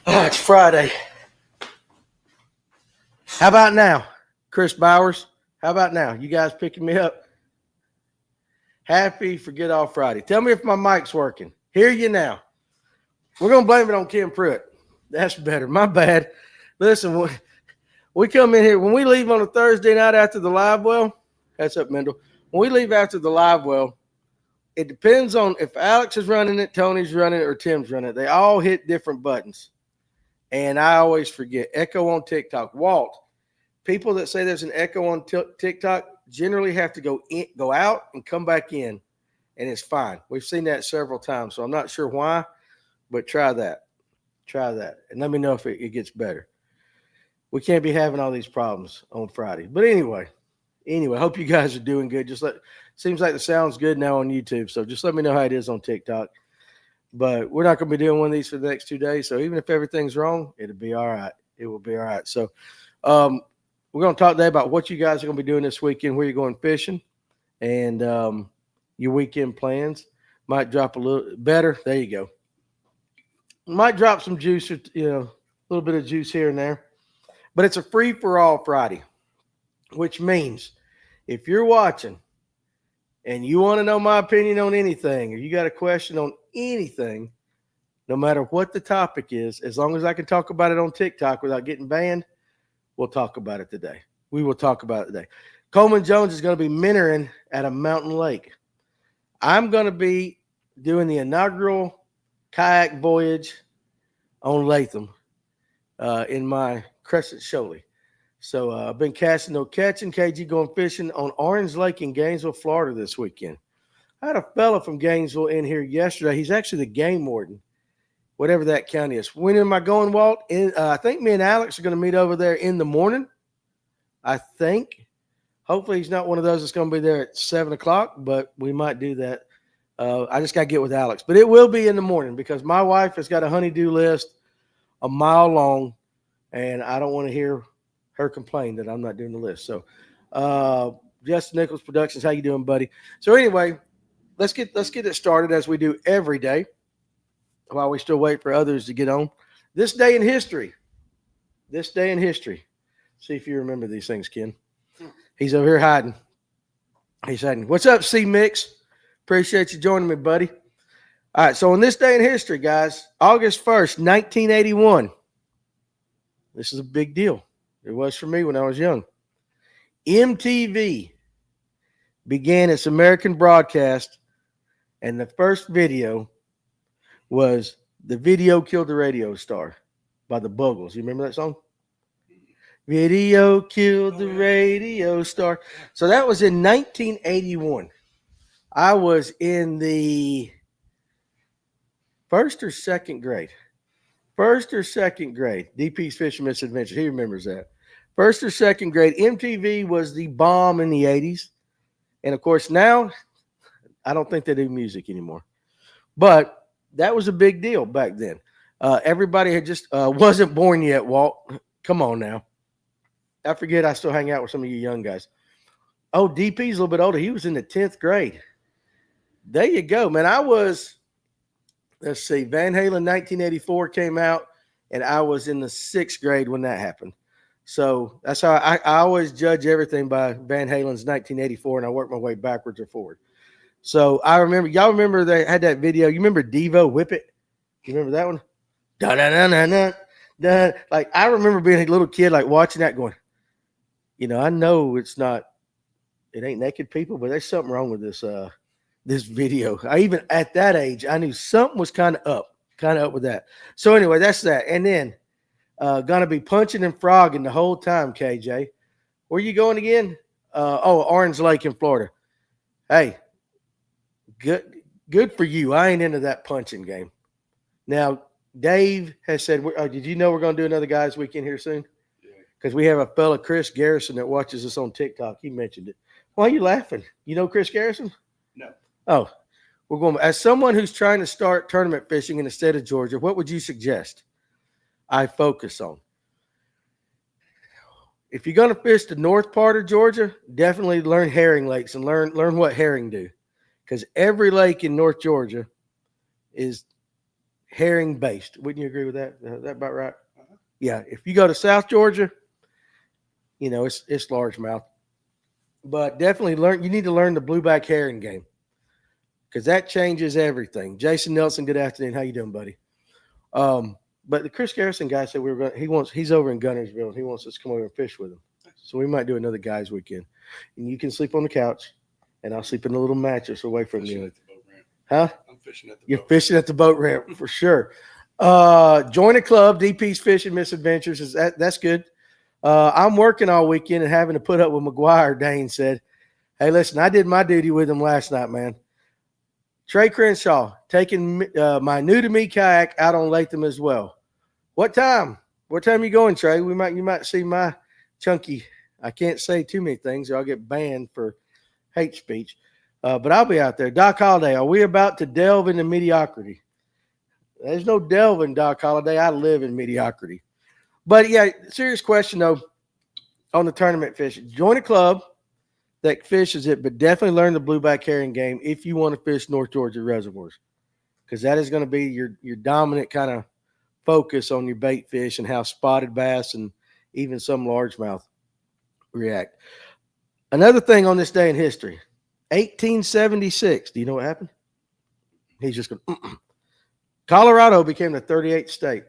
Oh, it's Friday. How about now, Chris Bowers? How about now? You guys picking me up? Happy Forget All Friday. Tell me if my mic's working. Hear you now. We're going to blame it on Kim Pruitt. That's better. My bad. Listen, we come in here. When we leave on a Thursday night after the live well, that's up, Mendel. When we leave after the live well, it depends on if Alex is running it, Tony's running it, or Tim's running it. They all hit different buttons. And I always forget. Echo on TikTok. Walt, people that say there's an echo on TikTok generally have to go out and come back in, and it's fine. We've seen that several times, so I'm not sure why, but try that. Try that, and let me know if it gets better. We can't be having all these problems on Friday. But anyway, hope you guys are doing good. Seems like the sound's good now on YouTube, so just let me know how it is on TikTok. But we're not going to be doing one of these for the next 2 days, so even if everything's wrong, it'll be all right. It will be all right. So we're going to talk today about what you guys are going to be doing this weekend, where you're going fishing, and your weekend plans. Might drop a little better. There you go. Might drop some juice, a little bit of juice here and there. But it's a free-for-all Friday, which means if you're watching and you want to know my opinion on anything, or you got a question on anything, no matter what the topic is, as long as I can talk about it on TikTok without getting banned, we'll talk about it today. We will talk about it today. Coleman Jones is going to be mentoring at a mountain lake. I'm going to be doing the inaugural kayak voyage on Latham in my Crescent Shoaly. So I've been casting no catching, KG going fishing on Orange Lake in Gainesville, Florida this weekend. I had a fella from Gainesville in here yesterday. He's actually the game warden, whatever that county is. When am I going, Walt? I think me and Alex are going to meet over there in the morning. I think. Hopefully he's not one of those that's going to be there at 7 o'clock, but we might do that. I just got to get with Alex. But it will be in the morning because my wife has got a honey-do list a mile long, and I don't want to hear her complain that I'm not doing the list. So Justin Nichols Productions, how you doing, buddy? So anyway, let's get it started as we do every day while we still wait for others to get on. This day in history. See if you remember these things, Ken. He's over here hiding. He's hiding. What's up, C Mix? Appreciate you joining me, buddy. All right, so on this day in history, guys, August 1st, 1981. This is a big deal. It was for me when I was young. MTV began its American broadcast, and the first video was "The Video Killed the Radio Star" by the Buggles. You remember that song? Video killed the radio star. So that was in 1981. I was in the first or second grade. DP's Fisherman's Adventure. He remembers that. First or second grade. MTV was the bomb in the 80s. And, of course, now I don't think they do music anymore. But that was a big deal back then. Everybody had just wasn't born yet, Walt. Come on now. I forget I still hang out with some of you young guys. Oh, DP's a little bit older. He was in the 10th grade. There you go, man. Let's see, Van Halen 1984 came out, and I was in the 6th grade when that happened. So that's how I always judge everything by Van Halen's 1984, and I work my way backwards or forward. So I remember, y'all remember they had that video. You remember Devo Whip It? You remember that one? Da-da-da-da-da-da. Like, I remember being a little kid, like watching that going, I know it ain't naked people, but there's something wrong with this video. I even at that age, I knew something was kind of up with that. So anyway, that's that. And then gonna be punching and frogging the whole time, KJ. Where you going again? Orange Lake in Florida. Hey, good for you. I ain't into that punching game. Now, Dave has said, did you know we're going to do another guys weekend here soon? Because we have a fella, Chris Garrison, that watches us on TikTok. He mentioned it. Why are you laughing? You know Chris Garrison? No. Oh, we're going. As someone who's trying to start tournament fishing in the state of Georgia, what would you suggest I focus on? If you're going to fish the north part of Georgia, definitely learn herring lakes and learn what herring do. Because every lake in North Georgia is herring based. Wouldn't you agree with that? Is that about right? Yeah. If you go to South Georgia, it's largemouth. But definitely learn. You need to learn the blueback herring game because that changes everything. Jason Nelson, good afternoon. How you doing, buddy? But the Chris Garrison guy said we were going. He's over in Gunnersville. And he wants us to come over and fish with him. So we might do another guys' weekend, and you can sleep on the couch, and I'll sleep in a little mattress away from you. Huh? I'm fishing at the You're fishing at the boat ramp for sure. Join a club, DP's Fishing Misadventures. That's good. I'm working all weekend and having to put up with McGuire, Dane said. Hey, listen, I did my duty with him last night, man. Trey Crenshaw, taking my new-to-me kayak out on Latham as well. What time? What time you going, Trey? You might see my chunky. I can't say too many things or I'll get banned for hate speech. But I'll be out there. Doc Holliday, are we about to delve into mediocrity? There's no delving, Doc Holliday. I live in mediocrity. But, yeah, serious question, though, on the tournament fishing. Join a club that fishes it, but definitely learn the blueback herring game if you want to fish North Georgia reservoirs because that is going to be your dominant kind of focus on your bait fish and how spotted bass and even some largemouth react. Another thing on this day in history, 1876. Do you know what happened? He's just going, Colorado became the 38th state.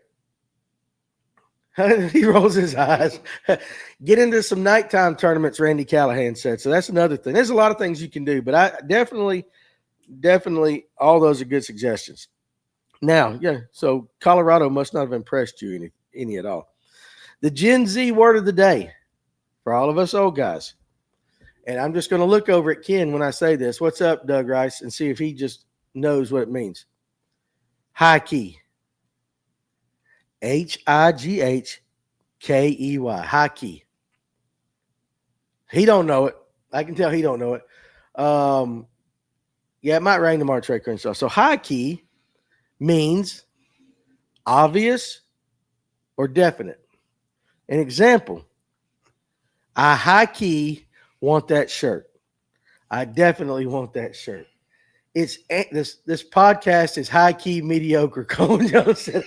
He rolls his eyes. Get into some nighttime tournaments, Randy Callahan said. So that's another thing. There's a lot of things you can do, but I definitely, all those are good suggestions. Now, yeah, so Colorado must not have impressed you any at all. The Gen Z word of the day for all of us old guys. And I'm just going to look over at Ken when I say this. What's up, Doug Rice? And see if he just knows what it means. High key. Highghkey. High key. He don't know it. I can tell he don't know it. Yeah, it might rain tomorrow, Trey Crenshaw. So high key means obvious or definite. An example. I high key want that shirt. I definitely want that shirt. It's this podcast is high key mediocre. Colin Jones said,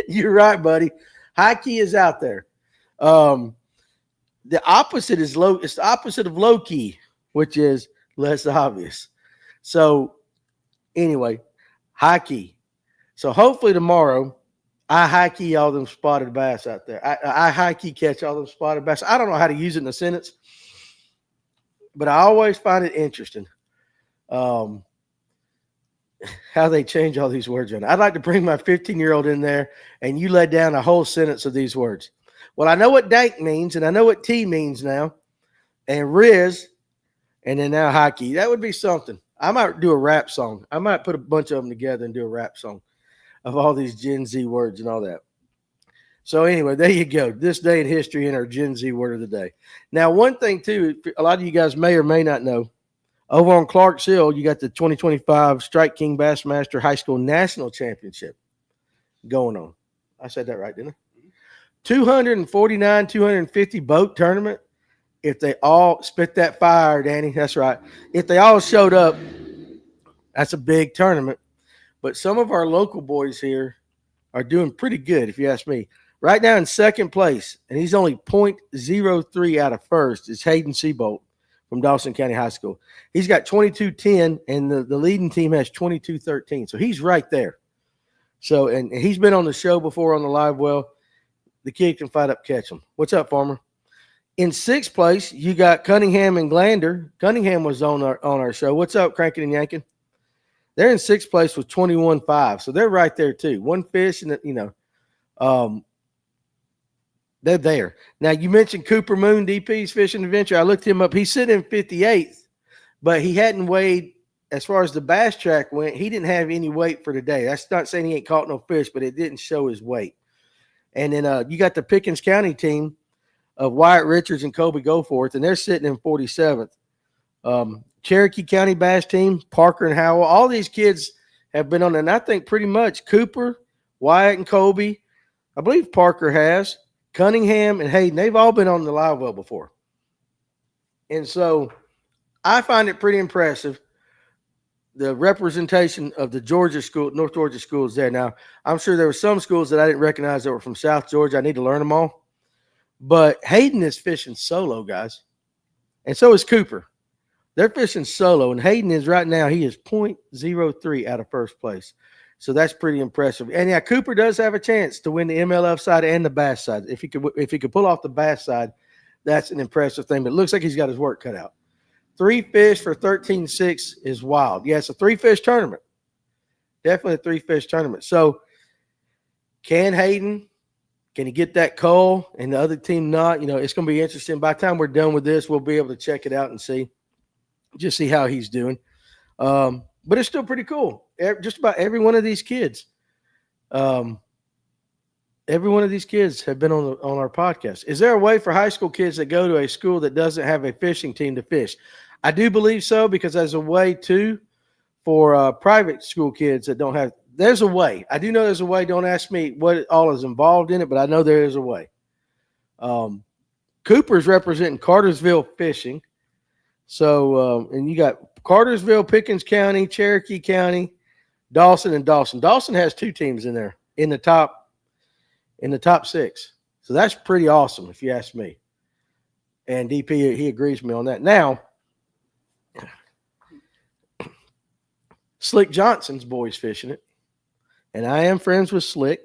"You're right, buddy. High key is out there. The opposite is low. It's the opposite of low key, which is less obvious. So, anyway, high key. So hopefully tomorrow, I high key all them spotted bass out there. I high key catch all them spotted bass. I don't know how to use it in a sentence, but I always find it interesting. How they change all these words. I'd like to bring my 15-year-old in there and you lay down a whole sentence of these words. Well, I know what dank means and I know what T means now and Riz and then now hockey. That would be something. I might do a rap song. I might put a bunch of them together and do a rap song of all these Gen Z words and all that. So anyway, there you go. This day in history in our Gen Z word of the day. Now, one thing too, a lot of you guys may or may not know, over on Clarks Hill, you got the 2025 Strike King Bassmaster High School National Championship going on. I said that right, didn't I? 249, 250 boat tournament. If they all spit that fire, Danny, that's right. If they all showed up, that's a big tournament. But some of our local boys here are doing pretty good, if you ask me. Right now in second place, and he's only 0.03 out of first, is Hayden Seabolt from Dawson County High School. He's got 22-10, and the leading team has 22-13. So he's right there. So, and he's been on the show before on the live well. The kid can fight up, catch him. What's up, Farmer? In sixth place, you got Cunningham and Glander. Cunningham was on our show. What's up, Cranking and Yanking? They're in sixth place with 21-5. So they're right there too. One fish, and they're there. Now, you mentioned Cooper Moon, DP's Fishing Adventure. I looked him up. He's sitting in 58th, but he hadn't weighed, as far as the bass track went, he didn't have any weight for today. That's not saying he ain't caught no fish, but it didn't show his weight. And then you got the Pickens County team of Wyatt Richards and Kobe Goforth, and they're sitting in 47th. Cherokee County bass team, Parker and Howell, all these kids have been on, and I think pretty much Cooper, Wyatt, and Kobe, I believe Parker has, Cunningham and Hayden, they've all been on the live well before. And so I find it pretty impressive the representation of the Georgia school, North Georgia schools there. Now, I'm sure there were some schools that I didn't recognize that were from South Georgia. I need to learn them all. But Hayden is fishing solo, guys. And so is Cooper. They're fishing solo. And Hayden is right now, he is .03 out of first place. So that's pretty impressive. And yeah, Cooper does have a chance to win the MLF side and the bass side. If he could pull off the bass side, that's an impressive thing. But it looks like he's got his work cut out. 3 fish for 13.6 is wild. Yeah, it's a 3-fish tournament. Definitely a 3-fish tournament. So can Hayden, can he get that Cole and the other team not? You know, it's going to be interesting. By the time we're done with this, we'll be able to check it out and see how he's doing. But it's still pretty cool. Just about every one of these kids, have been on our podcast. Is there a way for high school kids that go to a school that doesn't have a fishing team to fish? I do believe so, because there's a way too for private school kids that don't have. There's a way. I do know there's a way. Don't ask me what all is involved in it, but I know there is a way. Cooper's representing Cartersville Fishing. So, and you got Cartersville, Pickens County, Cherokee County, Dawson, and Dawson. Dawson has 2 teams in there in the top 6. So that's pretty awesome, if you ask me. And DP, he agrees with me on that. Now, Slick Johnson's boys fishing it. And I am friends with Slick.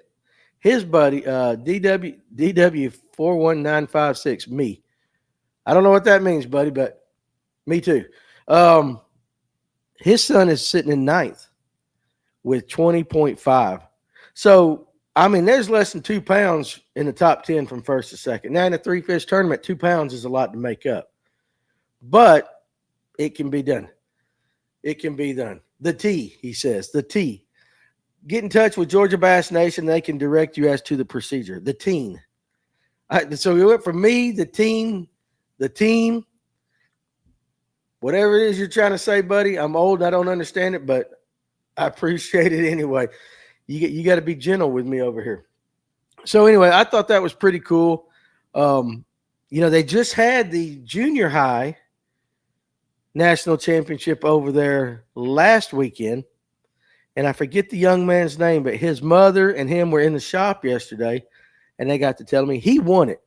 His buddy, DW41956, me. I don't know what that means, buddy, but me too. His son is sitting in 9th with 20.5. So, I mean, there's less than 2 pounds in the top 10 from first to second. Now, in a 3-fish tournament, 2 pounds is a lot to make up. But it can be done. It can be done. The T, he says, the T. Get in touch with Georgia Bass Nation. They can direct you as to the procedure. The team. So we went from me, the team, whatever it is you're trying to say, buddy. I'm old and I don't understand it, but I appreciate it anyway. You got to be gentle with me over here. So anyway, I thought that was pretty cool. They just had the junior high national championship over there last weekend. And I forget the young man's name, but his mother and him were in the shop yesterday, and they got to tell me he won it.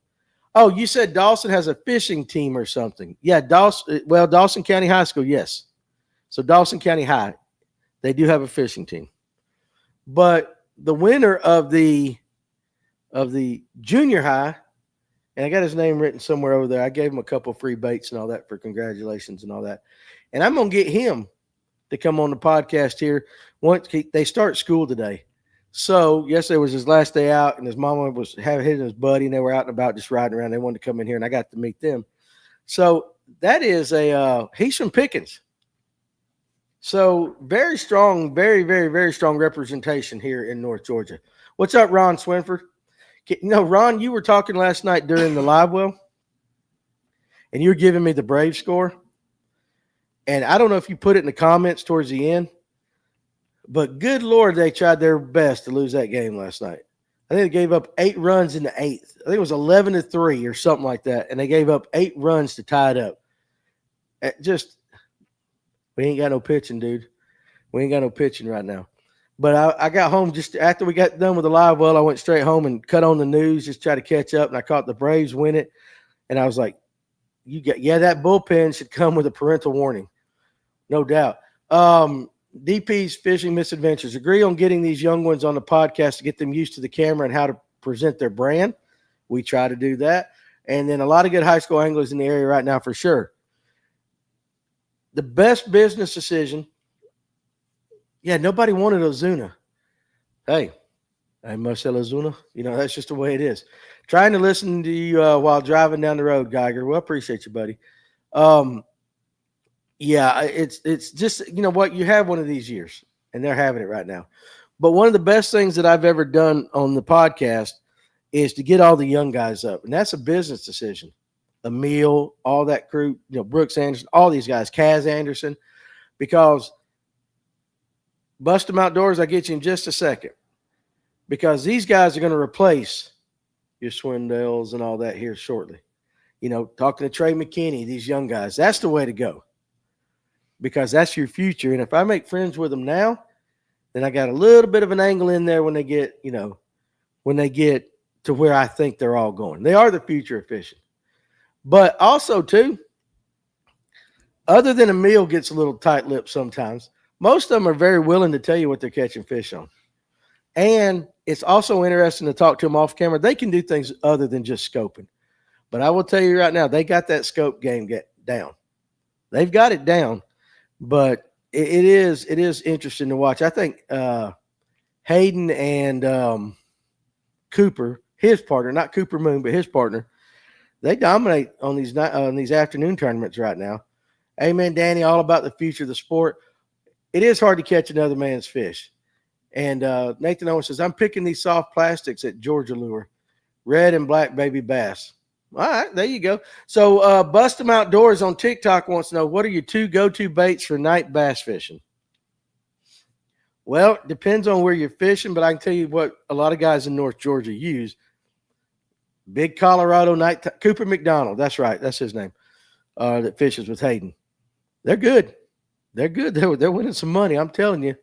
Oh, you said Dawson has a fishing team or something. Yeah, Dawson County High School, yes. So Dawson County High, they do have a fishing team. But the winner of the junior high, and I got his name written somewhere over there. I gave him a couple free baits and all that for congratulations and all that. And I'm going to get him to come on the podcast here once they start school today. So yesterday was his last day out, and his mama was hitting his buddy, and they were out and about just riding around. They wanted to come in here, and I got to meet them. So that is he's from Pickens. So very strong, very, very, very strong representation here in North Georgia. What's up, Ron Swinford? Ron, you were talking last night during the live well, and you were giving me the Brave score. And I don't know if you put it in the comments towards the end, but good Lord, they tried their best to lose that game last night. I think they gave up 8 runs in the 8th. I think it was 11-3 or something like that, and they gave up 8 runs to tie it up. We ain't got no pitching, dude. We ain't got no pitching right now. But I got home just after we got done with the live well. I went straight home and cut on the news, just try to catch up, and I caught the Braves win it. And I was like, that bullpen should come with a parental warning. No doubt. DP's Fishing Misadventures. Agree on getting these young ones on the podcast to get them used to the camera and how to present their brand. We try to do that. And then a lot of good high school anglers in the area right now for sure. The best business decision. Yeah, nobody wanted Ozuna. Hey, Marcelo Ozuna. That's just the way it is. Trying to listen to you while driving down the road, Geiger. Well, appreciate you, buddy. Yeah, it's just, what, you have one of these years, and they're having it right now. But one of the best things that I've ever done on the podcast is to get all the young guys up, and that's a business decision. Emil, all that crew, Brooks Anderson, all these guys, Kaz Anderson, because Bust Them Outdoors, I'll get you in just a second, because these guys are going to replace your Swindells and all that here shortly. Talking to Trey McKinney, these young guys, that's the way to go. because that's your future. And if I make friends with them now, then I got a little bit of an angle in there when they get, when they get to where I think they're all going. They are the future of fishing. But also, too, other than Emil gets a little tight-lipped sometimes, most of them are very willing to tell you what they're catching fish on. And it's also interesting to talk to them off camera. They can do things other than just scoping. But I will tell you right now, they got that scope game down. They've got it down. But it is interesting to watch. I think Hayden and Cooper, his partner, not Cooper Moon, but his partner, they dominate on these afternoon tournaments right now. Amen, Danny, all about the future of the sport. It is hard to catch another man's fish. And Nathan Owen says, I'm picking these soft plastics at Georgia Lure, red and black baby bass. All right, there you go. So Bust 'em Outdoors on TikTok wants to know, what are your 2 go-to baits for night bass fishing? Well, it depends on where you're fishing, but I can tell you what a lot of guys in North Georgia use. Big Colorado night, Cooper McDonald, that's right, that's his name, that fishes with Hayden. They're good. They're good. They're winning some money, I'm telling you.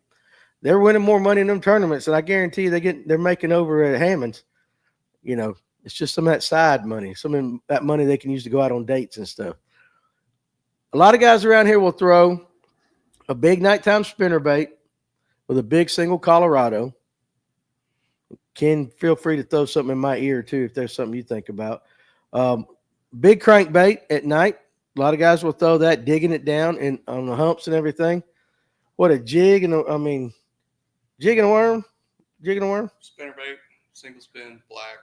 They're winning more money in them tournaments, and I guarantee you they're making over at Hammond's. It's just some of that side money, some of that money they can use to go out on dates and stuff. A lot of guys around here will throw a big nighttime spinnerbait with a big single Colorado. Ken, feel free to throw something in my ear too if there's something you think about. Big crankbait at night. A lot of guys will throw that, digging it down and on the humps and everything. What a jig and jig and a worm. Spinnerbait, single spin, black,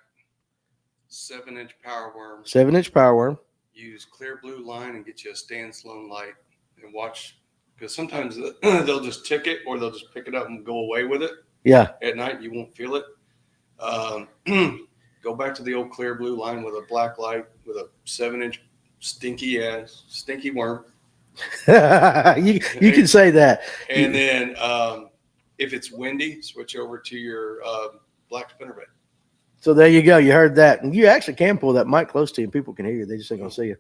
7-inch power worm. 7-inch power worm. Use clear blue line and get you a Stan Sloan light and watch, because sometimes they'll just tick it or they'll just pick it up and go away with it. Yeah. At night you won't feel it. Go back to the old clear blue line with a black light with a 7-inch stinky worm. you can say that. And then if it's windy, switch over to your black spinnerbait. So there you go. You heard that. And you actually can pull that mic close to you and people can hear you. They just ain't going to see you.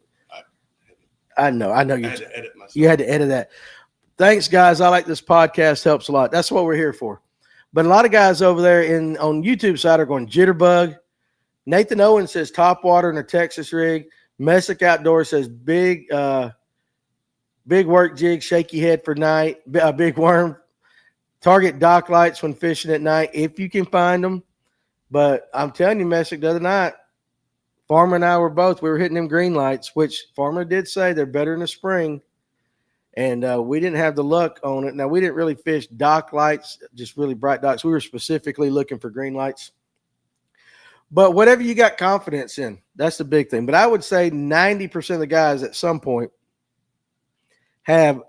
I know. I had to edit myself. You had to edit that. Thanks, guys. I like this podcast. Helps a lot. That's what we're here for. But a lot of guys over there on YouTube side are going jitterbug. Nathan Owen says top water in a Texas rig. Messick Outdoors says big work jig, shaky head for night, a big worm. Target dock lights when fishing at night if you can find them. But I'm telling you, Messick, the other night, Farmer and I we were hitting them green lights, which Farmer did say they're better in the spring. And we didn't have the luck on it. Now, we didn't really fish dock lights, just really bright docks. We were specifically looking for green lights. But whatever you got confidence in, that's the big thing. But I would say 90% of the guys at some point have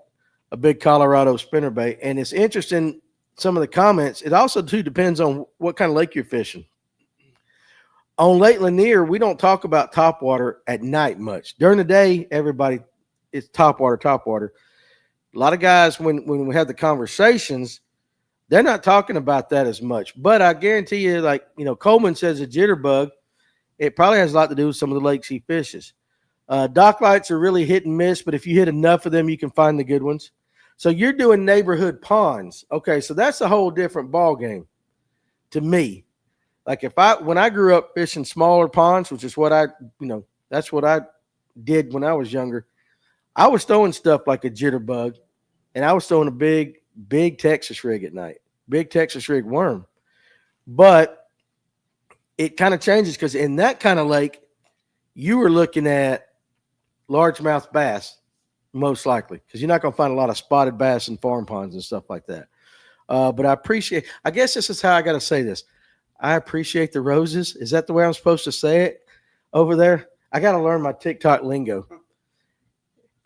a big Colorado spinnerbait. And it's interesting, some of the comments. It also, too, depends on what kind of lake you're fishing. On Lake Lanier, we don't talk about topwater at night much. During the day, everybody, it's topwater. A lot of guys, when we have the conversations, they're not talking about that as much. But I guarantee you, like, Coleman says a jitterbug, it probably has a lot to do with some of the lakes he fishes. Dock lights are really hit and miss, but if you hit enough of them, you can find the good ones. So you're doing neighborhood ponds. Okay, so that's a whole different ball game to me. Like when I grew up fishing smaller ponds, which is what that's what I did when I was younger. I was throwing stuff like a jitterbug, and I was throwing a big Texas rig at night, big Texas rig worm. But it kind of changes because in that kind of lake, you were looking at largemouth bass, most likely, because you're not going to find a lot of spotted bass in farm ponds and stuff like that. But I guess this is how I got to say this. I appreciate the roses. Is that the way I'm supposed to say it over there? I got to learn my TikTok lingo.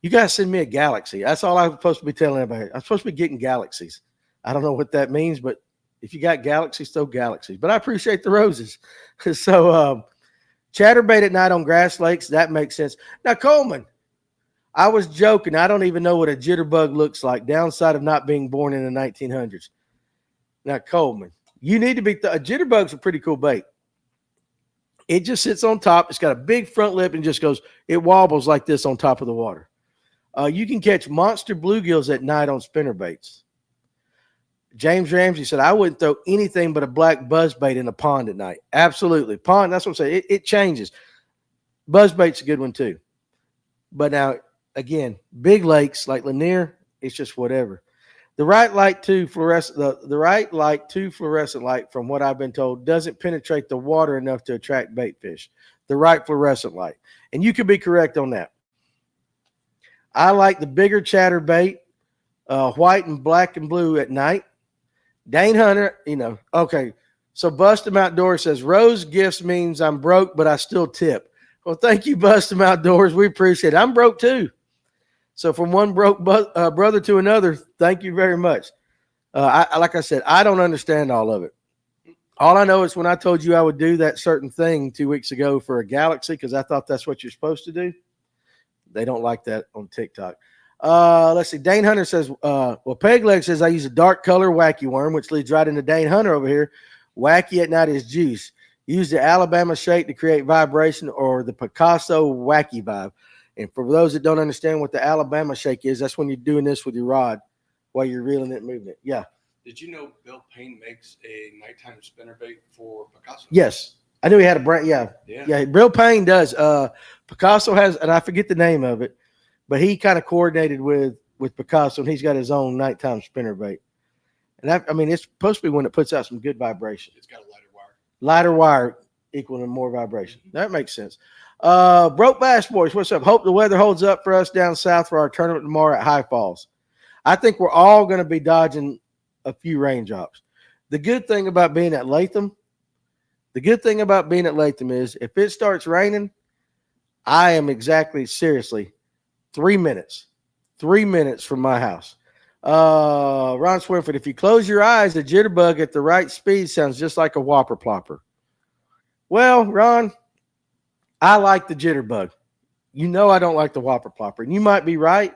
You got to send me a galaxy. That's all I'm supposed to be telling everybody. I'm supposed to be getting galaxies. I don't know what that means, but if you got galaxies, throw galaxies. But I appreciate the roses. So chatterbait at night on grass lakes, that makes sense. Now, Coleman, I was joking. I don't even know what a jitterbug looks like, downside of not being born in the 1900s. Now, Coleman, you need to be a jitterbug's a pretty cool bait. It just sits on top. It's got a big front lip and just goes, it wobbles like this on top of the water. You can catch monster bluegills at night on spinnerbaits. James Ramsey said, I wouldn't throw anything but a black buzzbait in a pond at night. Absolutely. Pond, that's what I'm saying. It changes. Buzzbait's a good one too. But now, again, big lakes like Lanier, it's just whatever. The right light 2 fluorescent, the right light 2 fluorescent light, from what I've been told, doesn't penetrate the water enough to attract bait fish. The right fluorescent light. And you could be correct on that. I like the bigger chatterbait, white and black and blue at night. Dane Hunter, okay. So Bust 'em Outdoors says, Rose gifts means I'm broke, but I still tip. Well, thank you, Bust 'em Outdoors. We appreciate it. I'm broke too. So from one broke brother to another, thank you very much. Like I said, I don't understand all of it. All I know is when I told you I would do that certain thing 2 weeks ago for a Galaxy, because I thought that's what you're supposed to do. They don't like that on TikTok. Let's see. Dane Hunter says, Pegleg says, I use a dark color wacky worm, which leads right into Dane Hunter over here. Wacky at night is juice. Use the Alabama shake to create vibration, or the Picasso wacky vibe. And for those that don't understand what the Alabama shake is, that's when you're doing this with your rod while you're reeling it and moving it. Yeah. Did you know Bill Payne makes a nighttime spinnerbait for Picasso? Yes. I knew he had a brand. Yeah. Bill Payne does. Picasso has, and I forget the name of it, but he kind of coordinated with Picasso, and he's got his own nighttime spinnerbait. And it's supposed to be one that puts out some good vibration. It's got a lighter wire. Lighter wire equaling more vibration. That makes sense. Broke Bass Boys, what's up? Hope the weather holds up for us down south for our tournament tomorrow at High Falls. I think we're all going to be dodging a few raindrops. The good thing about being at Latham is if it starts raining, I am seriously 3 minutes from my house. Ron Swinford, if you close your eyes, a jitterbug at the right speed sounds just like a whopper plopper. Well, Ron, I like the jitterbug. I don't like the whopper plopper. And you might be right,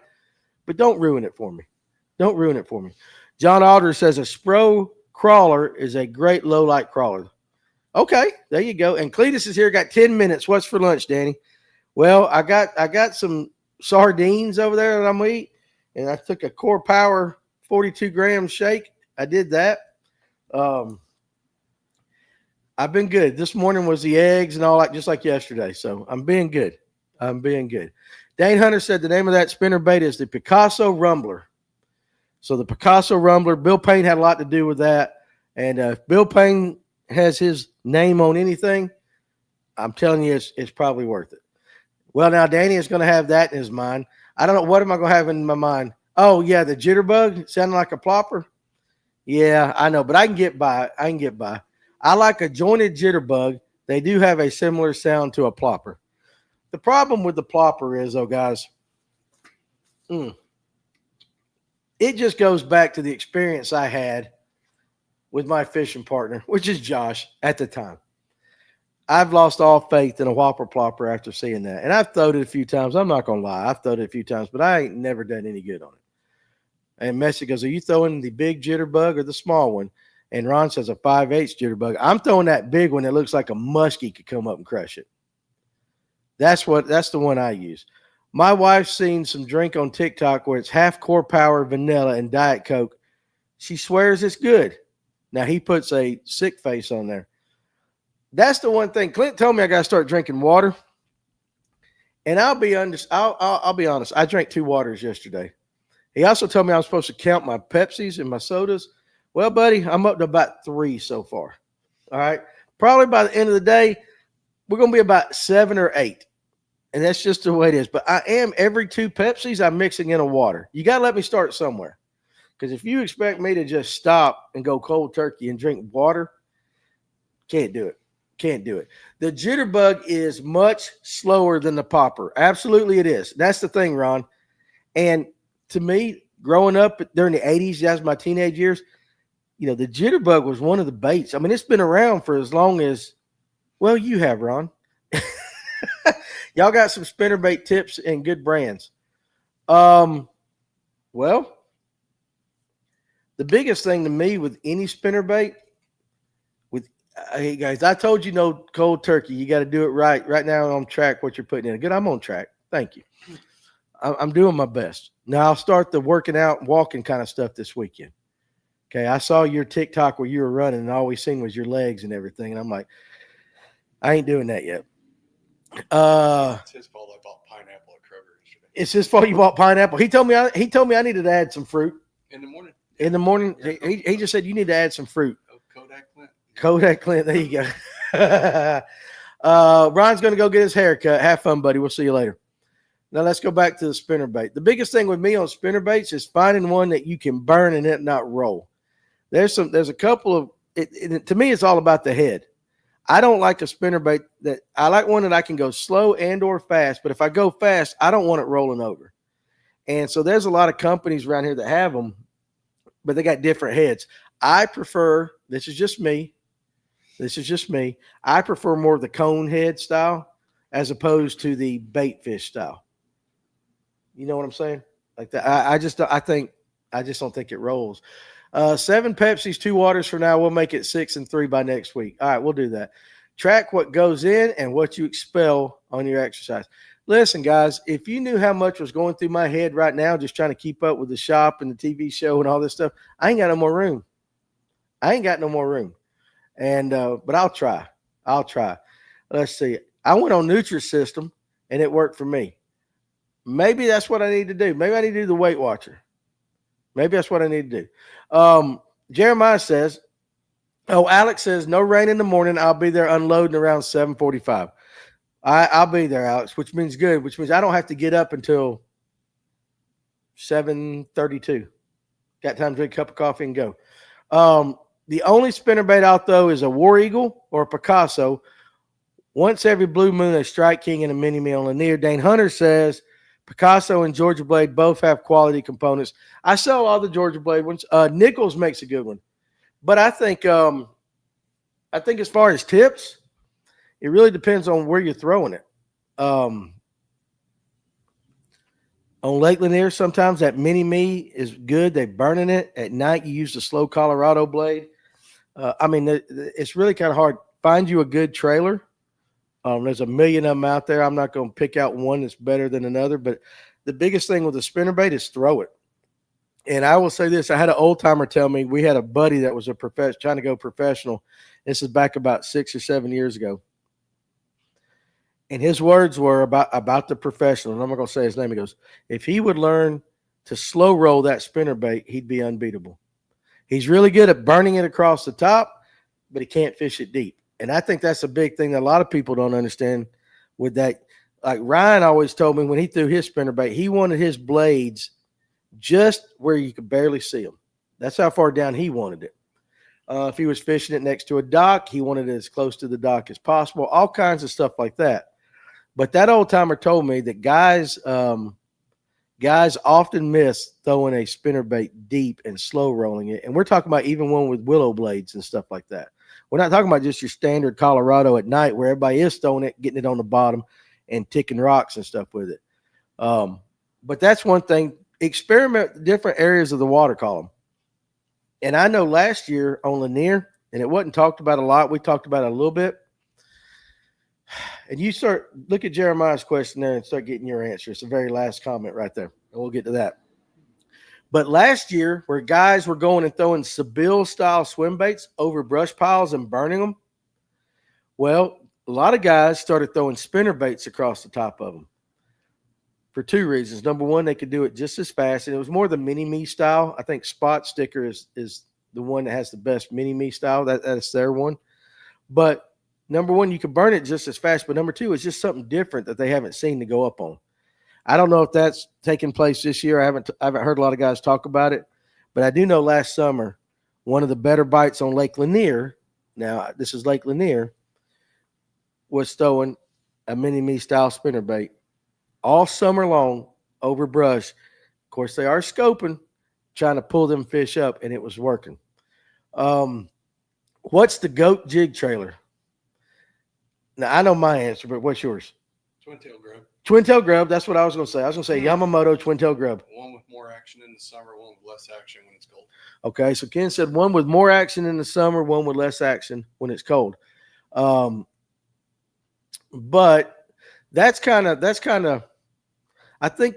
but don't ruin it for me. John Alder says a Spro crawler is a great low light crawler. Okay, there you go. And Cletus is here, got 10 minutes. What's for lunch, Danny? Well, I got some sardines over there that I'm going to eat. And I took a Core Power 42 gram shake. I did that. I've been good. This morning was the eggs and all that, just like yesterday. So I'm being good. Dane Hunter said the name of that spinnerbait is the Picasso Rumbler. So the Picasso Rumbler, Bill Payne had a lot to do with that. And if Bill Payne has his name on anything, I'm telling you, it's probably worth it. Well, now Danny is going to have that in his mind. I don't know. What am I going to have in my mind? Oh, yeah, the jitterbug sounding like a plopper. Yeah, I know, but I can get by. I like a jointed jitterbug. They do have a similar sound to a plopper. The problem with the plopper is, guys, it just goes back to the experience I had with my fishing partner, which is Josh at the time. I've lost all faith in a whopper plopper after seeing that. And I've thrown it a few times. I'm not going to lie. I've thrown it a few times, but I ain't never done any good on it. And Messi goes, are you throwing the big jitterbug or the small one? And Ron says a 5/8 jitterbug. I'm throwing that big one that looks like a muskie could come up and crush it. That's the one I use. My wife's seen some drink on TikTok where it's half Core Power vanilla and Diet Coke. She swears it's good. Now he puts a sick face on there. That's the one thing. Clint told me I got to start drinking water. And I'll be honest. I'll be honest. I drank 2 waters yesterday. He also told me I was supposed to count my Pepsis and my sodas. Well, buddy, I'm up to about 3 so far. All right. Probably by the end of the day, we're going to be about 7 or 8. And that's just the way it is. But I am, every 2 Pepsis, I'm mixing in a water. You got to let me start somewhere. Because if you expect me to just stop and go cold turkey and drink water, can't do it. The jitterbug is much slower than the popper. Absolutely it is. That's the thing, Ron. And to me, growing up during the 80s, that's my teenage years, the jitterbug was one of the baits. I mean, it's been around for as long as, well, you have, Ron. Y'all got some spinnerbait tips and good brands. Well, the biggest thing to me with any spinnerbait, hey guys, I told you no cold turkey. You got to do it right. Right now I'm on track what you're putting in. Good, I'm on track. Thank you. I'm doing my best. Now I'll start the working out, walking kind of stuff this weekend. Okay, I saw your TikTok where you were running, and all we seen was your legs and everything, and I'm like, I ain't doing that yet. It's his fault I bought pineapple at Kroger yesterday. It's his fault you bought pineapple. He told me I needed to add some fruit In the morning. in the morning. Yeah, He just said you need to add some fruit. Oh, Kodak Clint. Kodak Clint, there you go. Ryan's going to go get his hair cut. Have fun, buddy. We'll see you later. Now let's go back to the spinnerbait. The biggest thing with me on spinnerbaits is finding one that you can burn and it not roll. There's a couple of to me, it's all about the head. I don't like a spinnerbait I like one that I can go slow and or fast, but if I go fast, I don't want it rolling over. And so there's a lot of companies around here that have them, but they got different heads. I prefer, this is just me. I prefer more of the cone head style as opposed to the bait fish style. You know what I'm saying? Like that. I just don't think it rolls. 7 Pepsis, 2 waters for now. We'll make it 6 and 3 by next week. All right, we'll do that. Track what goes in and what you expel on your exercise. Listen, guys, if you knew how much was going through my head right now, just trying to keep up with the shop and the TV show and all this stuff, I ain't got no more room. And but I'll try. Let's see. I went on Nutrisystem and it worked for me. Maybe that's what I need to do. Maybe I need to do the Weight Watcher. Maybe that's what I need to do. Jeremiah says, Alex says, no rain in the morning. I'll be there unloading around 7:45. I'll be there, Alex, which means good, which means I don't have to get up until 7:32. Got time to drink a cup of coffee and go. The only spinnerbait out, though, is a War Eagle or a Picasso. Once every blue moon, a Strike King and a Mini Me on Lanier. Dane Hunter says, Picasso and Georgia Blade both have quality components. I sell all the Georgia Blade ones. Nichols makes a good one. But I think as far as tips, it really depends on where you're throwing it. On Lake Lanier, sometimes that Mini Me is good. They're burning it. At night, you use the slow Colorado blade. It's really kind of hard. Find you a good trailer. There's a million of them out there. I'm not going to pick out one that's better than another, but the biggest thing with a spinnerbait is throw it. And I will say this. I had an old timer tell me, we had a buddy that was trying to go professional. This is back about 6 or 7 years ago. And his words were about the professional. And I'm not going to say his name. He goes, if he would learn to slow roll that spinnerbait, he'd be unbeatable. He's really good at burning it across the top, but he can't fish it deep. And I think that's a big thing that a lot of people don't understand with that. Like Ryan always told me when he threw his spinnerbait, he wanted his blades just where you could barely see them. That's how far down he wanted it. If he was fishing it next to a dock, he wanted it as close to the dock as possible, all kinds of stuff like that. But that old timer told me that guys often miss throwing a spinnerbait deep and slow rolling it. And we're talking about even one with willow blades and stuff like that. We're not talking about just your standard Colorado at night where everybody is throwing it, getting it on the bottom and ticking rocks and stuff with it. But that's one thing. Experiment with different areas of the water column. And I know last year on Lanier, and it wasn't talked about a lot. We talked about it a little bit. And you look at Jeremiah's question there and start getting your answer. It's the very last comment right there. And we'll get to that. But last year, where guys were going and throwing Seville-style swim baits over brush piles and burning them, well, a lot of guys started throwing spinner baits across the top of them for 2 reasons. Number one, they could do it just as fast, and it was more the mini-me style. I think Spot Sticker is the one that has the best mini-me style. That's their one. But number one, you can burn it just as fast, but number two, it's just something different that they haven't seen to go up on. I don't know if that's taking place this year. I haven't heard a lot of guys talk about it, but I do know last summer, one of the better bites on Lake Lanier, now this is Lake Lanier, was throwing a mini-me style spinnerbait all summer long over brush. Of course, they are scoping, trying to pull them fish up, and it was working. What's the GOAT jig trailer? Now, I know my answer, but what's yours? Twin tail grub. Twin tail grub. That's what I was going to say. I was going to say Yamamoto twin tail grub. One with more action in the summer, one with less action when it's cold. Okay, so Ken said one with more action in the summer, one with less action when it's cold. But that's kind of. I think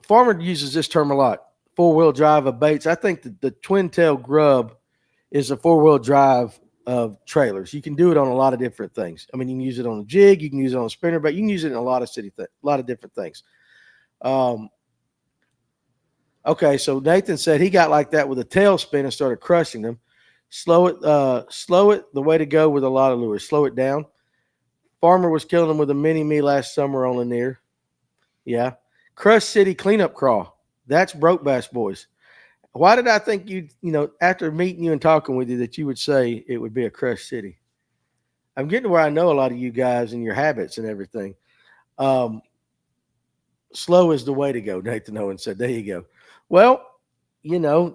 Farmer uses this term a lot. 4-wheel drive of baits. I think the twin tail grub is a 4-wheel drive of trailers. You can do it on a lot of different things. I mean, you can use it on a jig, you can use it on a spinner, but you can use it in a lot of a lot of different things. Okay, so Nathan said he got like that with a tail spin and started crushing them. Slow it. The way to go with a lot of lures. Slow it down. Farmer was killing them with a mini me last summer on Lanier. Yeah. Crush City cleanup crawl. That's Broke Bass Boys. Why did I think after meeting you and talking with you that you would say it would be a Crush City? I'm getting to where I know a lot of you guys and your habits and everything. Slow is the way to go, Nathan Owen said. There you go. Well,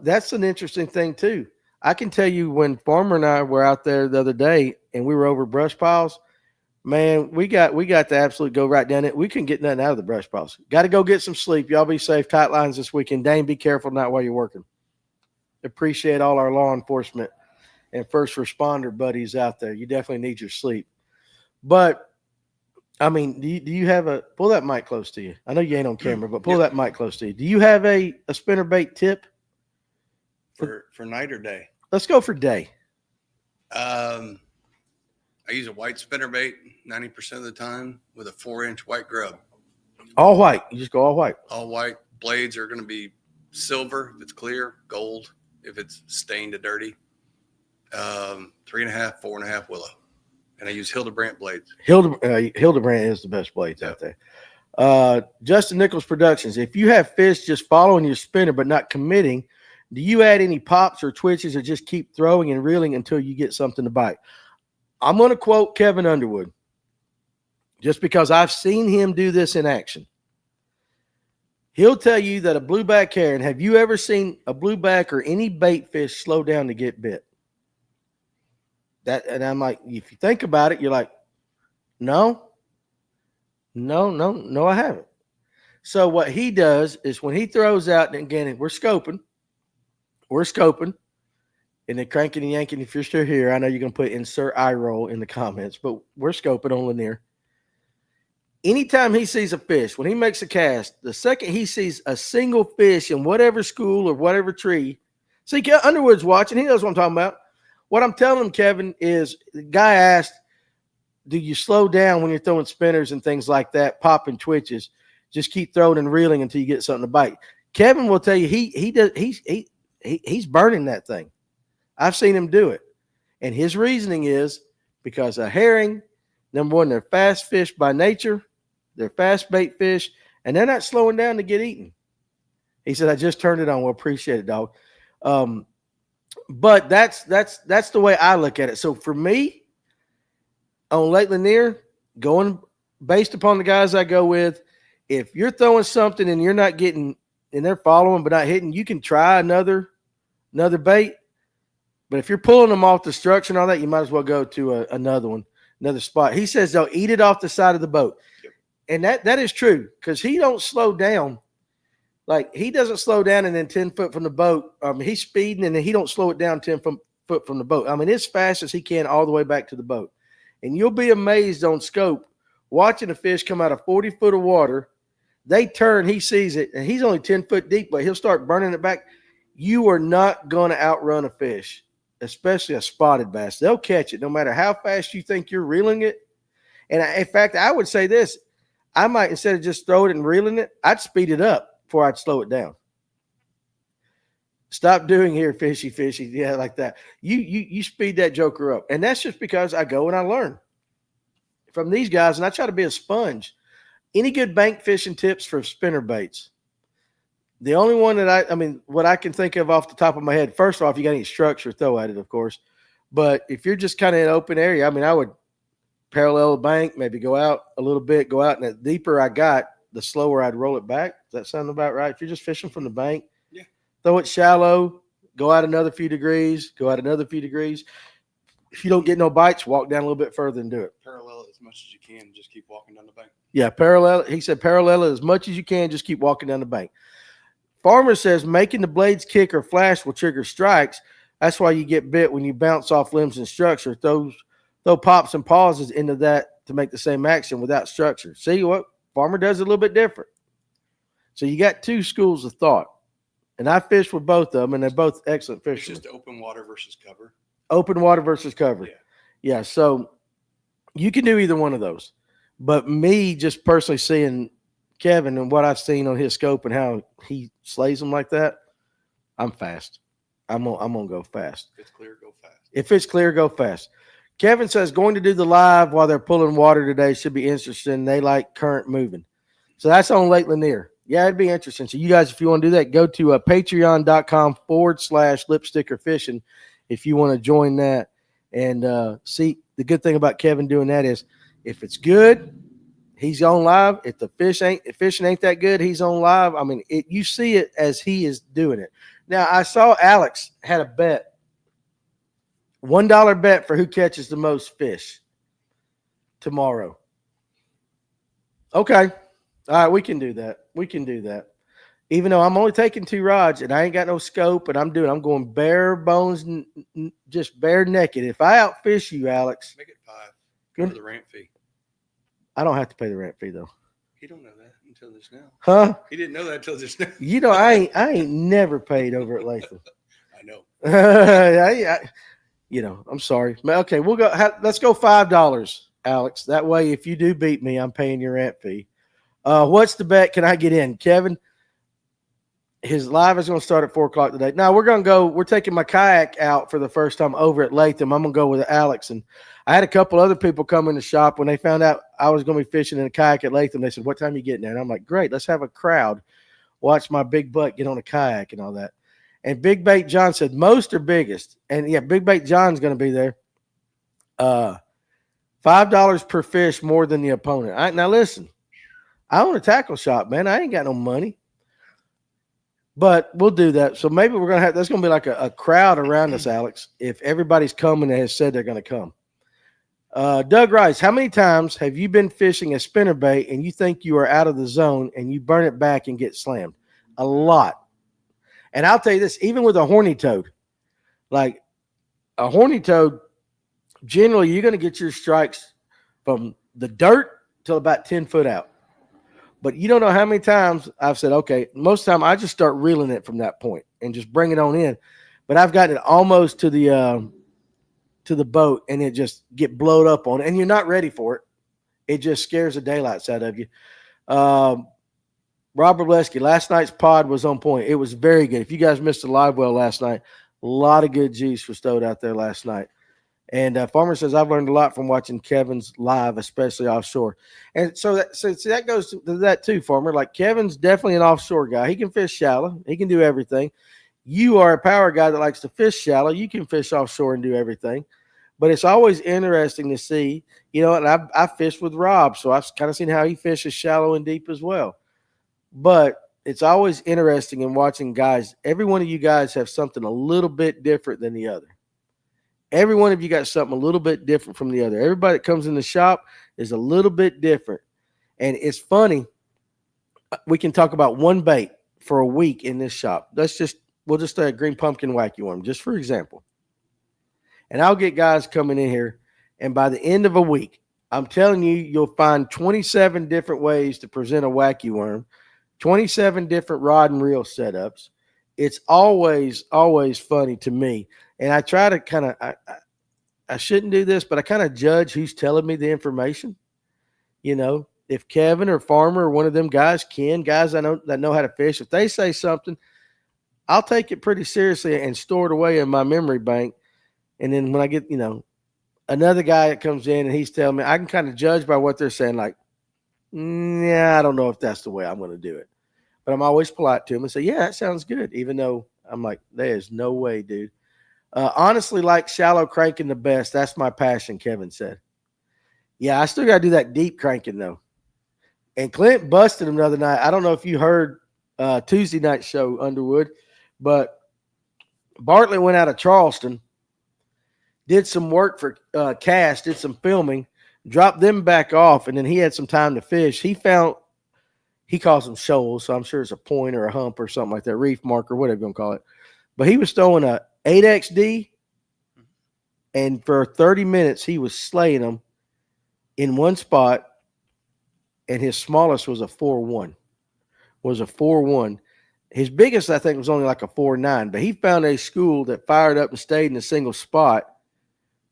that's an interesting thing too. I can tell you when Farmer and I were out there the other day and we were over brush piles, man, we got to absolutely go right down it. We couldn't get nothing out of the brush piles. Got to go get some sleep. Y'all be safe. Tight lines this weekend. Dane, be careful not while you're working. Appreciate all our law enforcement and first responder buddies out there. You definitely need your sleep. But I mean, do you have pull that mic close to you? I know you ain't on camera, but pull that mic close to you. Do you have a spinnerbait tip for night or day? Let's go for day. I use a white spinnerbait 90% of the time with a 4-inch white grub. All white. You just go all white. All white. Blades are going to be silver if it's clear, gold if it's stained to dirty. 3.5, 4.5 willow. And I use Hildebrandt blades. Hildebrandt is the best blades out there. Justin Nichols Productions. If you have fish just following your spinner but not committing, do you add any pops or twitches or just keep throwing and reeling until you get something to bite? I'm going to quote Kevin Underwood just because I've seen him do this in action. He'll tell you that a blueback heron, have you ever seen a blueback or any bait fish slow down to get bit? And I'm like, if you think about it, you're like, no, I haven't. So what he does is when he throws out, and again, we're scoping, and then cranking and yanking. If you're still here, I know you're going to put insert eye roll in the comments, but we're scoping on Lanier. Anytime he sees a fish, when he makes a cast, the second he sees a single fish in whatever school or whatever tree, see, Underwood's watching. He knows what I'm talking about. What I'm telling him, Kevin, is the guy asked, do you slow down when you're throwing spinners and things like that, popping twitches? Just keep throwing and reeling until you get something to bite. Kevin will tell you he's burning that thing. I've seen him do it. And his reasoning is because a herring, number one, they're fast fish by nature. They're fast bait fish, and they're not slowing down to get eaten. He said, I just turned it on. Well, appreciate it, dog. But that's the way I look at it. So for me, on Lake Lanier, going based upon the guys I go with, if you're throwing something and you're not getting, and they're following but not hitting, you can try another bait. But if you're pulling them off the structure and all that, you might as well go to another spot. He says they'll eat it off the side of the boat. Yep. And that is true because he don't slow down. Like, he doesn't slow down and then 10 foot from the boat. He's speeding and then he don't slow it down 10 foot from the boat. I mean, as fast as he can all the way back to the boat. And you'll be amazed on scope watching a fish come out of 40 foot of water. They turn, he sees it, and he's only 10 foot deep, but he'll start burning it back. You are not going to outrun a fish, especially a spotted bass. They'll catch it no matter how fast you think you're reeling it. And in fact, I would say this. I might, instead of just throwing it and reeling it, I'd speed it up before I'd slow it down. Stop doing here, fishy. Yeah, like that. You speed that joker up. And that's just because I go and I learn from these guys, and I try to be a sponge. Any good bank fishing tips for spinner baits? The only one that what I can think of off the top of my head, first off, you got any structure, throw at it, of course. But if you're just kind of in an open area, I would parallel the bank, maybe go out a little bit, go out, and the deeper I got, the slower I'd roll it back. Does that sound about right? If you're just fishing from the bank, yeah, throw it shallow, go out another few degrees, If you don't get no bites, walk down a little bit further and do it. Parallel as much as you can, and just keep walking down the bank. Yeah, parallel. He said parallel it as much as you can, just keep walking down the bank. Farmer says making the blades kick or flash will trigger strikes. That's why you get bit when you bounce off limbs and structure. Throw pops and pauses into that to make the same action without structure. See what? Farmer does it a little bit different. So you got two schools of thought. And I fished with both of them, and they're both excellent It's fishermen. just open water versus cover. Open water versus cover. Yeah. Yeah, so you can do either one of those. But me just personally seeing Kevin and what I've seen on his scope and how he slays them like that, I'm fast. I'm gonna go fast. If it's clear, go fast. If it's clear, go fast. Kevin says going to do the live while they're pulling water today should be interesting. They like current moving. So that's on Lake Lanier. Yeah, it'd be interesting. So you guys, if you want to do that, go to patreon.com/lipstickerfishing if you want to join that. And see, the good thing about Kevin doing that is if it's good, he's on live. If the fishing ain't that good, he's on live. I mean, you see it as he is doing it. Now, I saw Alex had a bet, $1 bet for who catches the most fish tomorrow. Okay. All right, we can do that. Even though I'm only taking 2 rods and I ain't got no scope and I'm going bare bones, just bare naked. If I outfish you, Alex, make it 5. Go to the ramp fee. I don't have to pay the ramp fee though. He don't know that until just now. Huh? He didn't know that until just now. You know, I ain't never paid over at Latham. I know. I'm sorry. Okay, we'll go. Let's go $5, Alex. That way, if you do beat me, I'm paying your ramp fee. What's the bet? Can I get in, Kevin? His live is going to start at 4:00 today. Now we're taking my kayak out for the first time over at Latham. I'm going to go with Alex. And I had a couple other people come in the shop when they found out I was going to be fishing in a kayak at Latham. They said, what time are you getting there? And I'm like, great, let's have a crowd. Watch my big butt get on a kayak and all that. And Big Bait John said, most are biggest. And yeah, Big Bait John's going to be there. $5 per fish more than the opponent. Now listen, I own a tackle shop, man. I ain't got no money. But we'll do that. So maybe we're going to have – there's going to be like a crowd around us, Alex, if everybody's coming and has said they're going to come. Doug Rice, how many times have you been fishing a spinnerbait and you think you are out of the zone and you burn it back and get slammed? A lot. And I'll tell you this, even with a horny toad, like a horny toad, generally you're going to get your strikes from the dirt till about 10 foot out. But you don't know how many times I've said, okay, most of the time I just start reeling it from that point and just bring it on in. But I've gotten it almost to the boat and it just get blowed up on it. And you're not ready for it. It just scares the daylights out of you. Robert Blesky, last night's pod was on point. It was very good. If you guys missed the live well last night, a lot of good juice was stowed out there last night. And Farmer says, I've learned a lot from watching Kevin's live, especially offshore. And so that goes to that too, Farmer. Like Kevin's definitely an offshore guy. He can fish shallow. He can do everything. You are a power guy that likes to fish shallow. You can fish offshore and do everything. But it's always interesting to see, and I fished with Rob, so I've kind of seen how he fishes shallow and deep as well. But it's always interesting in watching guys. Every one of you guys have something a little bit different than the other. Every one of you got something a little bit different from the other. Everybody that comes in the shop is a little bit different. And it's funny. We can talk about one bait for a week in this shop. We'll just say a green pumpkin wacky worm, just for example. And I'll get guys coming in here. And by the end of a week, I'm telling you, you'll find 27 different ways to present a wacky worm, 27 different rod and reel setups. It's always, always funny to me. And I try to kind of, I shouldn't do this, but I kind of judge who's telling me the information. If Kevin or Farmer or one of them guys, guys I know that know how to fish, if they say something, I'll take it pretty seriously and store it away in my memory bank. And then when I get, another guy that comes in and he's telling me, I can kind of judge by what they're saying, like, yeah, I don't know if that's the way I'm going to do it. But I'm always polite to him and say, yeah, that sounds good. Even though I'm like, there's no way, dude. Honestly, like shallow cranking the best. That's my passion, Kevin said. Yeah, I still got to do that deep cranking, though. And Clint busted him the other night. I don't know if you heard Tuesday night show, Underwood, but Bartlett went out of Charleston, did some work for Cass, did some filming, dropped them back off, and then he had some time to fish. He calls them shoals, so I'm sure it's a point or a hump or something like that, reef marker, whatever you want to call it. But he was throwing a 8XD, and for 30 minutes he was slaying them in one spot, and his smallest was a 4-1. was a 4.1. His biggest, I think, was only like a 4.9, but he found a school that fired up and stayed in a single spot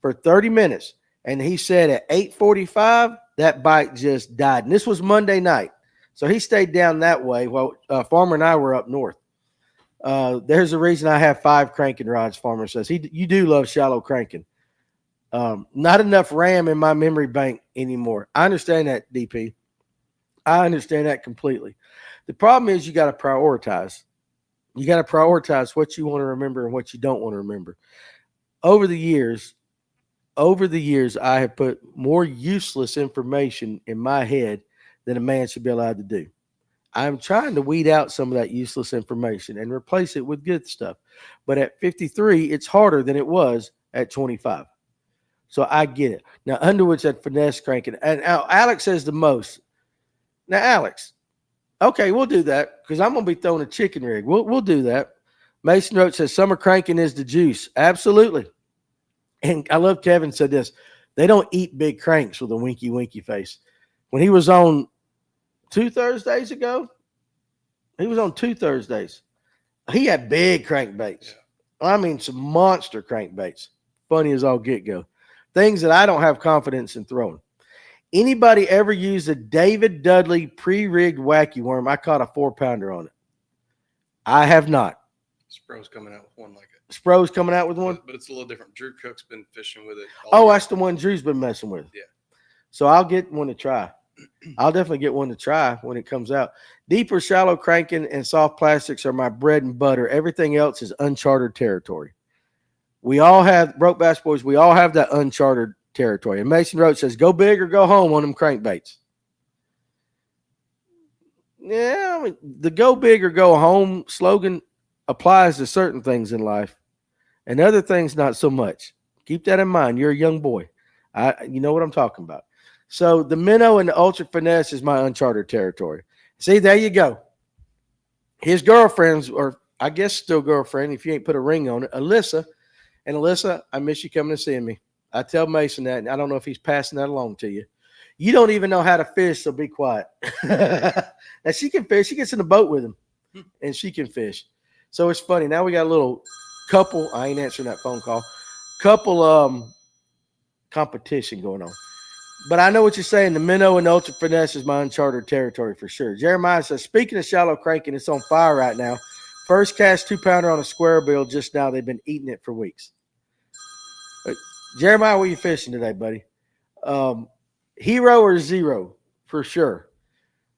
for 30 minutes. And he said at 8:45, that bike just died. And this was Monday night. So he stayed down that way while Farmer and I were up north. There's a reason I have 5 cranking rods, Farmer says. You do love shallow cranking. Not enough RAM in my memory bank anymore. I understand that, DP. I understand that completely. The problem is you got to prioritize. You got to prioritize what you want to remember and what you don't want to remember. Over the years, I have put more useless information in my head than a man should be allowed to do. I'm trying to weed out some of that useless information and replace it with good stuff. But at 53, it's harder than it was at 25. So I get it. Now, Underwood said finesse cranking. And Alex says the most. Now, Alex, okay, we'll do that because I'm going to be throwing a chicken rig. We'll do that. Mason Roach says summer cranking is the juice. Absolutely. And I love Kevin said this. They don't eat big cranks with a winky face. When he was on 2 Thursdays ago, he had big crankbaits. I mean, some monster crankbaits. Funny as all get-go. Things that I don't have confidence in throwing. Anybody ever used a David Dudley pre-rigged wacky worm? I caught a 4-pounder on it. I have not. Spro's coming out with one like it. Spro's coming out with one? But it's a little different. Drew Cook's been fishing with it. That's the one Drew's been messing with. Yeah. So I'll get one to try. I'll definitely get one to try when it comes out. Deep or shallow cranking and soft plastics are my bread and butter. Everything else is uncharted territory. We all have, Broke Bass Boys, we all have that uncharted territory. And Mason Roach says, go big or go home on them crankbaits. Yeah, I mean, the go big or go home slogan applies to certain things in life and other things not so much. Keep that in mind. You're a young boy. You know what I'm talking about. So the minnow and the ultra finesse is my uncharted territory. See, there you go. His girlfriend's, or I guess still girlfriend, if you ain't put a ring on it, Alyssa. And Alyssa, I miss you coming to see me. I tell Mason that, and I don't know if he's passing that along to you. You don't even know how to fish, so be quiet. Now, she can fish. She gets in the boat with him, and she can fish. So it's funny. Now we got a little couple. I ain't answering that phone call. Couple competition going on. But I know what you're saying. The minnow and the ultra finesse is my uncharted territory for sure. Jeremiah says, speaking of shallow cranking, it's on fire right now. First cast 2-pounder on a square bill just now. They've been eating it for weeks. Jeremiah, what are you fishing today, buddy? Hero or zero for sure.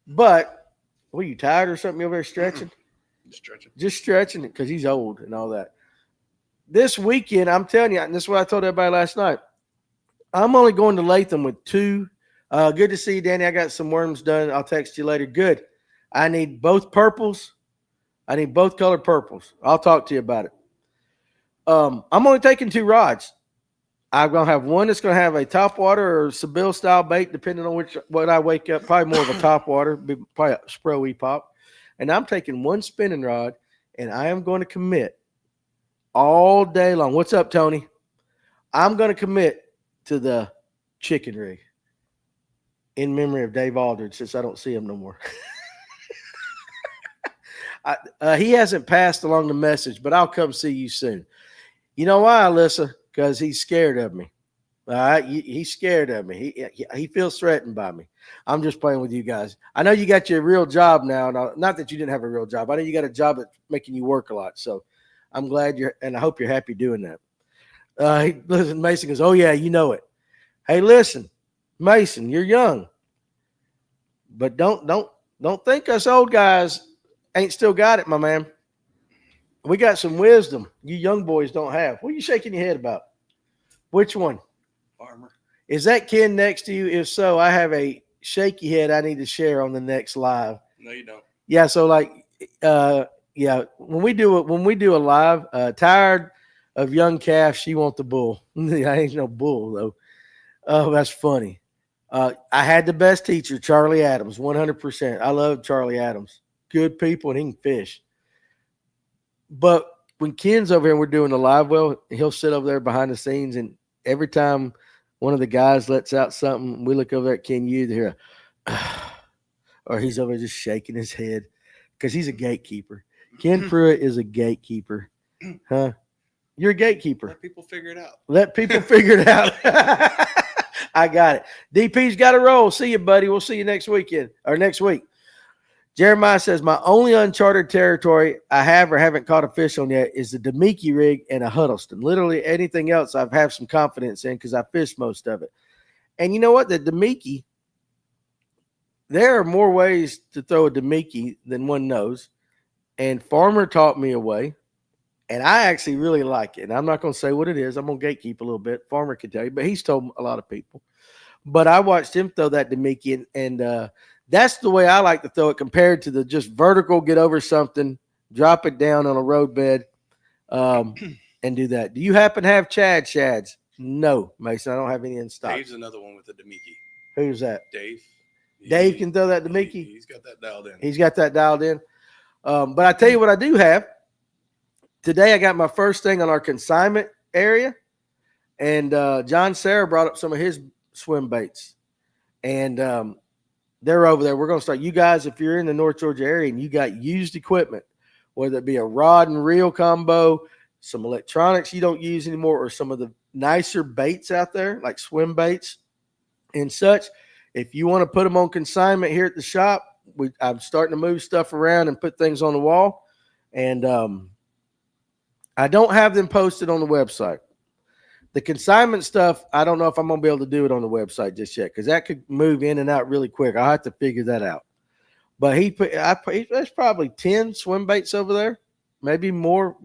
But, were you tired or something? You over there stretching? Just stretching it because he's old and all that. This weekend, I'm telling you, and this is what I told everybody last night. I'm only going to Latham with 2. Good to see you, Danny. I got some worms done. I'll text you later. Good. I need both purples. I need both colored purples. I'll talk to you about it. I'm only taking 2 rods. I'm going to have one that's going to have a topwater or Seville style bait, depending on what I wake up. Probably more of a topwater, probably a Spro E-Pop. And I'm taking 1 spinning rod, and I am going to commit all day long. What's up, Tony? I'm going to commit to the chicken rig in memory of Dave Aldridge, since I don't see him no more. He hasn't passed along the message, but I'll come see you soon. You know why, Alyssa? Because he's scared of me. All right, he's scared of me. He feels threatened by me. I'm just playing with you guys. I know you got your real job now. Not that you didn't have a real job. I know you got a job that's making you work a lot. So I'm glad and I hope you're happy doing that. Listen, Mason goes, oh yeah, you know it. Hey, listen, Mason, you're young, but don't think us old guys ain't still got it, my man. We got some wisdom you young boys don't have. What are you shaking your head about? Which one? Farmer. Is that Ken next to you? If so, I have a shaky head I need to share on the next live. No, you don't. Yeah, so like, yeah, when we do a live, tired of young calf, she want the bull. I ain't no bull though. Oh, that's funny. I had the best teacher, Charlie Adams, 100%. I love Charlie Adams. Good people, and he can fish. But when Ken's over here and we're doing the live well, he'll sit over there behind the scenes, and every time one of the guys lets out something, we look over at Ken, you either hear or he's over there just shaking his head. because he's a gatekeeper. Ken Pruitt is a gatekeeper. Huh? You're a gatekeeper. Let people figure it out. Let people figure it out. I got it. DP's got to roll. See you, buddy. We'll see you next weekend or next week. Jeremiah says, my only uncharted territory I have or haven't caught a fish on yet is the Demiki rig and a Huddleston. Literally anything else I've have some confidence in because I fished most of it. And you know what? The Demiki, there are more ways to throw a Demiki than one knows. And Farmer taught me a way. And I actually really like it. And I'm not going to say what it is. I'm going to gatekeep a little bit. Farmer can tell you, but he's told a lot of people. But I watched him throw that Demiki, and that's the way I like to throw it compared to the just vertical, get over something, drop it down on a roadbed, and do that. Do you happen to have Chad shads? No, Mason. I don't have any in stock. Dave's another one with the Demiki. Who's that? Dave. Dave can throw that Demiki? He's got that dialed in. He's got that dialed in. But I tell you what I do have. Today I got my first thing on our consignment area, and John Sarah brought up some of his swim baits. And they're over there. We're going to start. You guys, if you're in the North Georgia area and you got used equipment, whether it be a rod and reel combo, some electronics you don't use anymore, or some of the nicer baits out there, like swim baits and such, if you want to put them on consignment here at the shop, I'm starting to move stuff around and put things on the wall. And I don't have them posted on the website. The consignment stuff, I don't know if I'm going to be able to do it on the website just yet because that could move in and out really quick. I'll have to figure that out. But there's probably 10 swim baits over there, maybe more,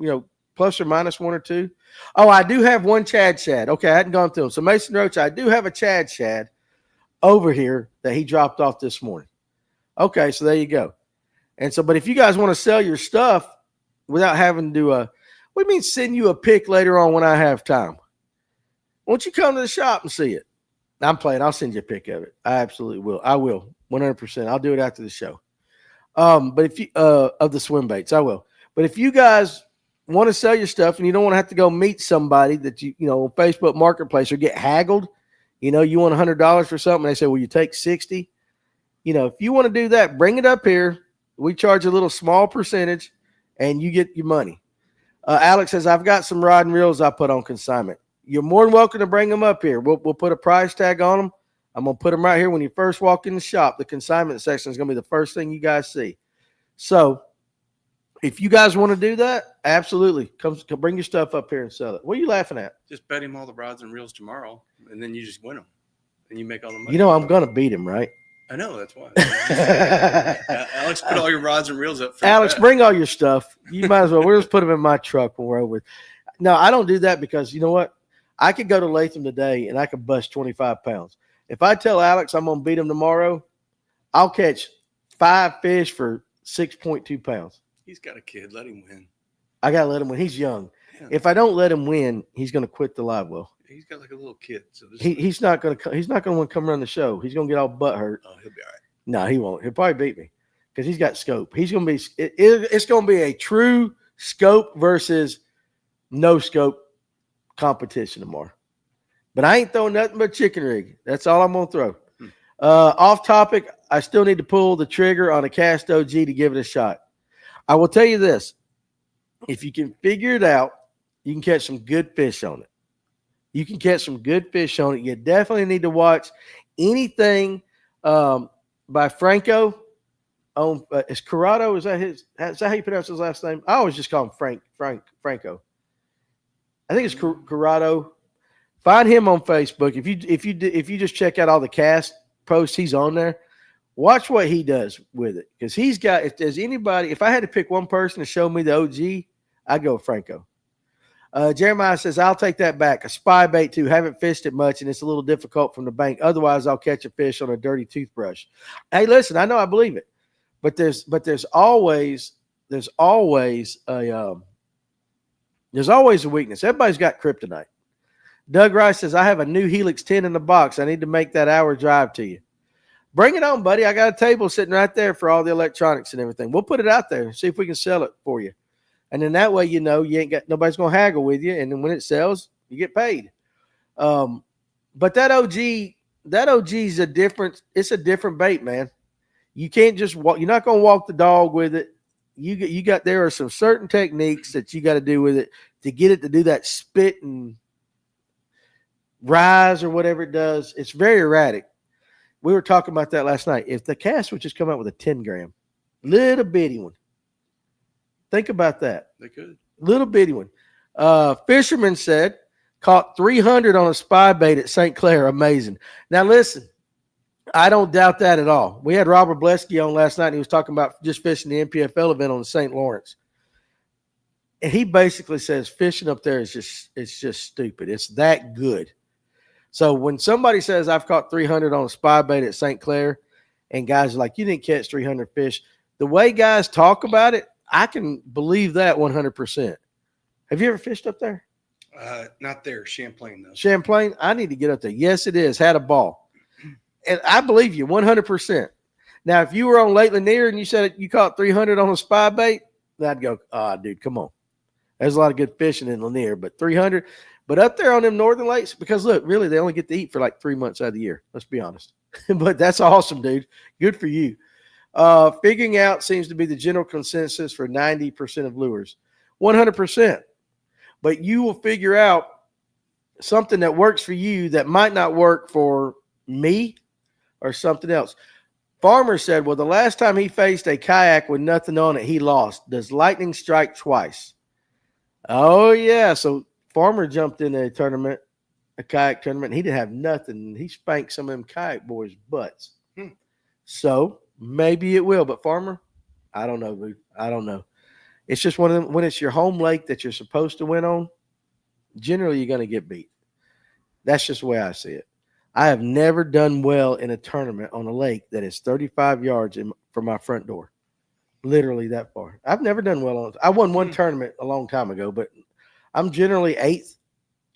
plus or minus one or two. Oh, I do have one Chad shad. Okay, I hadn't gone through them. So Mason Roach, I do have a Chad shad over here that he dropped off this morning. Okay, so there you go. And so, but if you guys want to sell your stuff without having to, what do you mean send you a pic later on when I have time? Won't you come to the shop and see it? I'm playing. I'll send you a pic of it. I absolutely will. I will. 100%. I'll do it after the show. But if you, of the swim baits, I will. But if you guys want to sell your stuff and you don't want to have to go meet somebody that on Facebook Marketplace or get haggled, you want $100 for something. They say, well, you take 60. If you want to do that, bring it up here. We charge a little small percentage and you get your money. Alex says, I've got some rod and reels I put on consignment. You're more than welcome to bring them up here. We'll put a price tag on them. I'm going to put them right here when you first walk in the shop. The consignment section is going to be the first thing you guys see. So if you guys want to do that, absolutely. Come bring your stuff up here and sell it. What are you laughing at? Just bet him all the rods and reels tomorrow, and then you just win them. And you make all the money. I'm going to beat him, right? I know, that's why. Alex, put all your rods and reels up. Alex, bring all your stuff. You might as well. We'll just put them in my truck when we're over. No, I don't do that because you know what? I could go to Latham today and I could bust 25 pounds. If I tell Alex I'm going to beat him tomorrow, I'll catch 5 fish for 6.2 pounds. He's got a kid. Let him win. I got to let him win. He's young. Yeah. If I don't let him win, he's going to quit the live well. He's got like a little kid. So he's not going to want to come around the show. He's going to get all butt hurt. Oh, he'll be all right. No, he won't. He'll probably beat me because he's got scope. He's going to be it's going to be a true scope versus no scope competition tomorrow. But I ain't throwing nothing but chicken rig. That's all I'm going to throw. Off topic, I still need to pull the trigger on a cast OG to give it a shot. I will tell you this. If you can figure it out, you can catch some good fish on it. You definitely need to watch anything by Franco. Is Corrado? Is that how you pronounce his last name? I always just call him Franco. I think it's Corrado. Find him on Facebook. If you just check out all the cast posts, he's on there. Watch what he does with it because he's got. If there's anybody, if I had to pick one person to show me the OG, I'd go with Franco. Jeremiah says, I'll take that back. A spy bait too. Haven't fished it much, and it's a little difficult from the bank. Otherwise, I'll catch a fish on a dirty toothbrush. Hey, listen, I know I believe it, but there's always a weakness. Everybody's got kryptonite. Doug Rice says, I have a new Helix 10 in the box. I need to make that hour drive to you. Bring it on, buddy. I got a table sitting right there for all the electronics and everything. We'll put it out there and see if we can sell it for you. And then that way, you ain't got nobody's going to haggle with you. And then when it sells, you get paid. But that OG is it's a different bait, man. You can't just walk. You're not going to walk the dog with it. you got there are some certain techniques that you got to do with it to get it to do that spit and rise or whatever it does. It's very erratic. We were talking about that last night. If the cast would just come out with a 10-gram, little bitty one, think about that. They could. Little bitty one. Fisherman said caught 300 on a spy bait at St. Clair. Amazing. Now listen, I don't doubt that at all. We had Robert Blesky on last night, and he was talking about just fishing the NPFL event on the St. Lawrence. And he basically says fishing up there is just stupid. It's that good. So when somebody says I've caught 300 on a spy bait at St. Clair, and guys are like, you didn't catch 300 fish, the way guys talk about it, I can believe that 100%. Have you ever fished up there? Not there, Champlain though. Champlain, I need to get up there. Yes, it is. Had a ball. And I believe you 100%. Now, if you were on Lake Lanier and you said you caught 300 on a spy bait, I'd go, dude, come on. There's a lot of good fishing in Lanier, but 300. But up there on them northern lakes, because look, really, they only get to eat for like 3 months out of the year. Let's be honest. But that's awesome, dude. Good for you. Figuring out seems to be the general consensus for 90% of lures. 100%. But you will figure out something that works for you that might not work for me or something else. Farmer said, well, the last time he faced a kayak with nothing on it, he lost. Does lightning strike twice? Oh, yeah. So Farmer jumped in a tournament, a kayak tournament. He didn't have nothing. He spanked some of them kayak boys' butts. So maybe it will. But Farmer, I don't know, dude. I don't know. It's just one of them. When it's your home lake that you're supposed to win on, generally you're going to get beat. That's just the way I see it. I have never done well in a tournament on a lake that is 35 yards from my front door. Literally that far. I've never done well on it. I won one tournament a long time ago, but I'm generally 8th.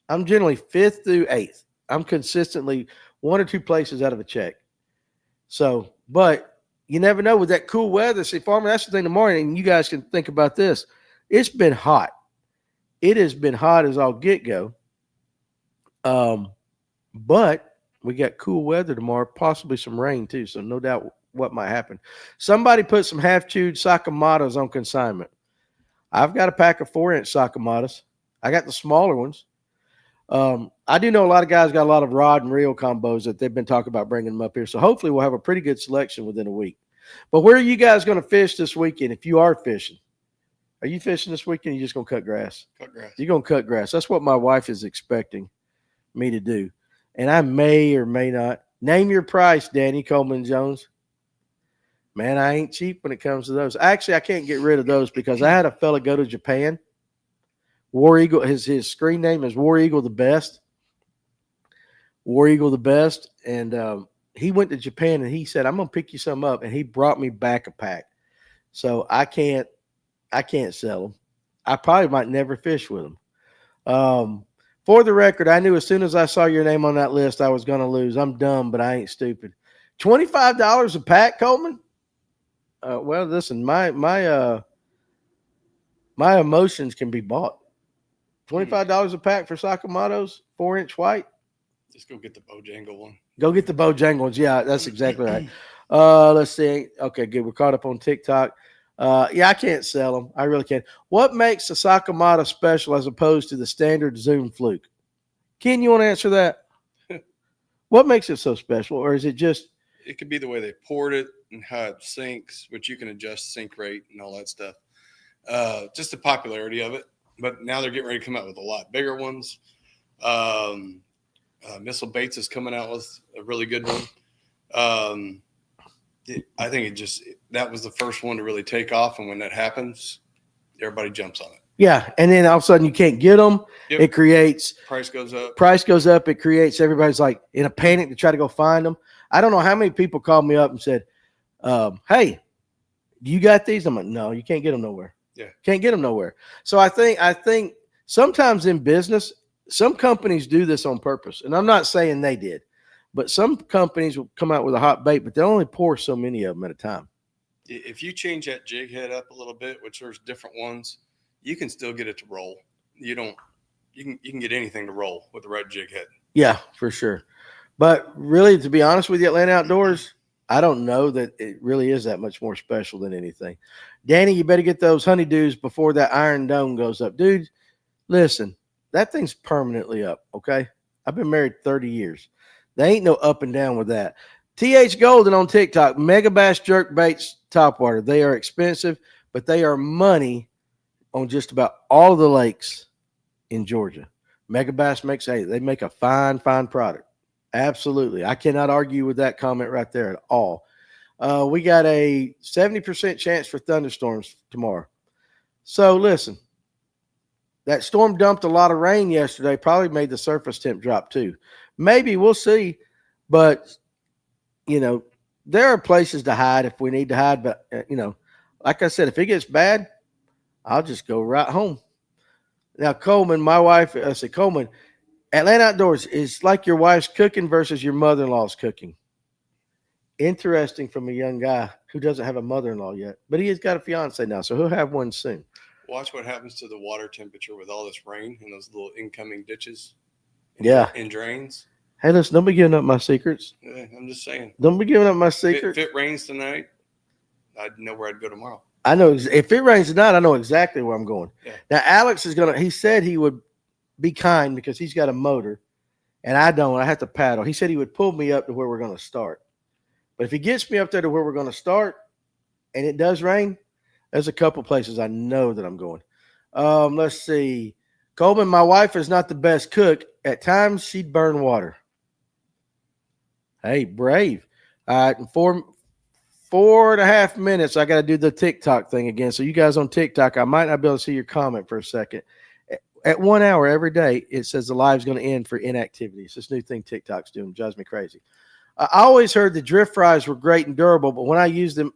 I'm generally 5th through 8th. I'm consistently 1 or 2 places out of a check. So, but you never know with that cool weather. See, Farmer, that's the thing tomorrow, and you guys can think about this. It's been hot. It has been hot as all get go. But we got cool weather tomorrow, possibly some rain too. So no doubt what might happen. Somebody put some half-chewed Sakamatas on consignment. I've got a pack of 4-inch Sakamatas. I got the smaller ones. I do know a lot of guys got a lot of rod and reel combos that they've been talking about bringing them up here. So hopefully we'll have a pretty good selection within a week. But where are you guys going to fish this weekend if you are fishing? Are you fishing this weekend or are you just going to cut grass? Cut grass. You're going to cut grass. That's what my wife is expecting me to do. And I may or may not. Name your price, Danny Coleman Jones. Man, I ain't cheap when it comes to those. Actually, I can't get rid of those because I had a fella go to Japan. War Eagle, his screen name is War Eagle the Best. War Eagle the Best. And he went to Japan and he said, I'm going to pick you some up. And he brought me back a pack. So I can't sell them. I probably might never fish with them. For the record, I knew as soon as I saw your name on that list, I was going to lose. I'm dumb, but I ain't stupid. $25 a pack, Coleman? Well, listen, my emotions can be bought. $25 a pack for Sakamatos, 4-inch white. Just go get the Bojangle one. Go get the Bojangle ones. Yeah, that's exactly right. Let's see. Okay, good. We're caught up on TikTok. Yeah, I can't sell them. I really can't. What makes a Sakamata special as opposed to the standard Zoom fluke? Ken, you want to answer that? What makes it so special? Or is it just? It could be the way they poured it and how it sinks, which you can adjust sink rate and all that stuff. Just the popularity of it. But now they're getting ready to come out with a lot bigger ones. Missile Baits is coming out with a really good one. I think that was the first one to really take off. And when that happens, everybody jumps on it. Yeah. And then all of a sudden you can't get them. Yep. It creates price goes up. It creates everybody's like in a panic to try to go find them. I don't know how many people called me up and said, hey, you got these? I'm like, no, you can't get them nowhere. Yeah. Can't get them nowhere. So I think sometimes in business, some companies do this on purpose. And I'm not saying they did. But some companies will come out with a hot bait, but they'll only pour so many of them at a time. If you change that jig head up a little bit, which there's different ones, you can still get it to roll. You can get anything to roll with the right jig head. Yeah, for sure. But really, to be honest with you, Atlanta Outdoors, I don't know that it really is that much more special than anything. Danny, you better get those honeydews before that Iron Dome goes up. Dude, listen, that thing's permanently up, okay? I've been married 30 years. There ain't no up and down with that. TH Golden on TikTok, Mega Bass Jerk Baits Topwater. They are expensive, but they are money on just about all of the lakes in Georgia. Mega Bass makes they make a fine product. Absolutely. I cannot argue with that comment right there at all. We got a 70% chance for thunderstorms tomorrow. So listen, that storm dumped a lot of rain yesterday, probably made the surface temp drop too. Maybe we'll see, but there are places to hide if we need to hide. But like I said, if it gets bad, I'll just go right home. Now, Coleman, my wife, I said, Coleman, Atlanta Outdoors is like your wife's cooking versus your mother-in-law's cooking. Interesting from a young guy who doesn't have a mother-in-law yet, but he has got a fiance now, so he'll have one soon. Watch what happens to the water temperature with all this rain and those little incoming ditches and drains. Hey, listen, don't be giving up my secrets. Yeah, I'm just saying. Don't be giving up my secrets. If it rains tonight, I'd know where I'd go tomorrow. I know if it rains tonight, I know exactly where I'm going. Yeah. Now, Alex he said he would be kind because he's got a motor, and I don't. I have to paddle. He said he would pull me up to where we're going to start. But if he gets me up there to where we're going to start and it does rain, there's a couple places I know that I'm going. Let's see. Coleman, my wife is not the best cook. At times, she'd burn water. Hey, brave. All right, in 4.5 minutes, I got to do the TikTok thing again. So you guys on TikTok, I might not be able to see your comment for a second. At 1 hour every day, it says the live's going to end for inactivity. It's this new thing TikTok's doing. It drives me crazy. I always heard the drift fries were great and durable, but when I used them,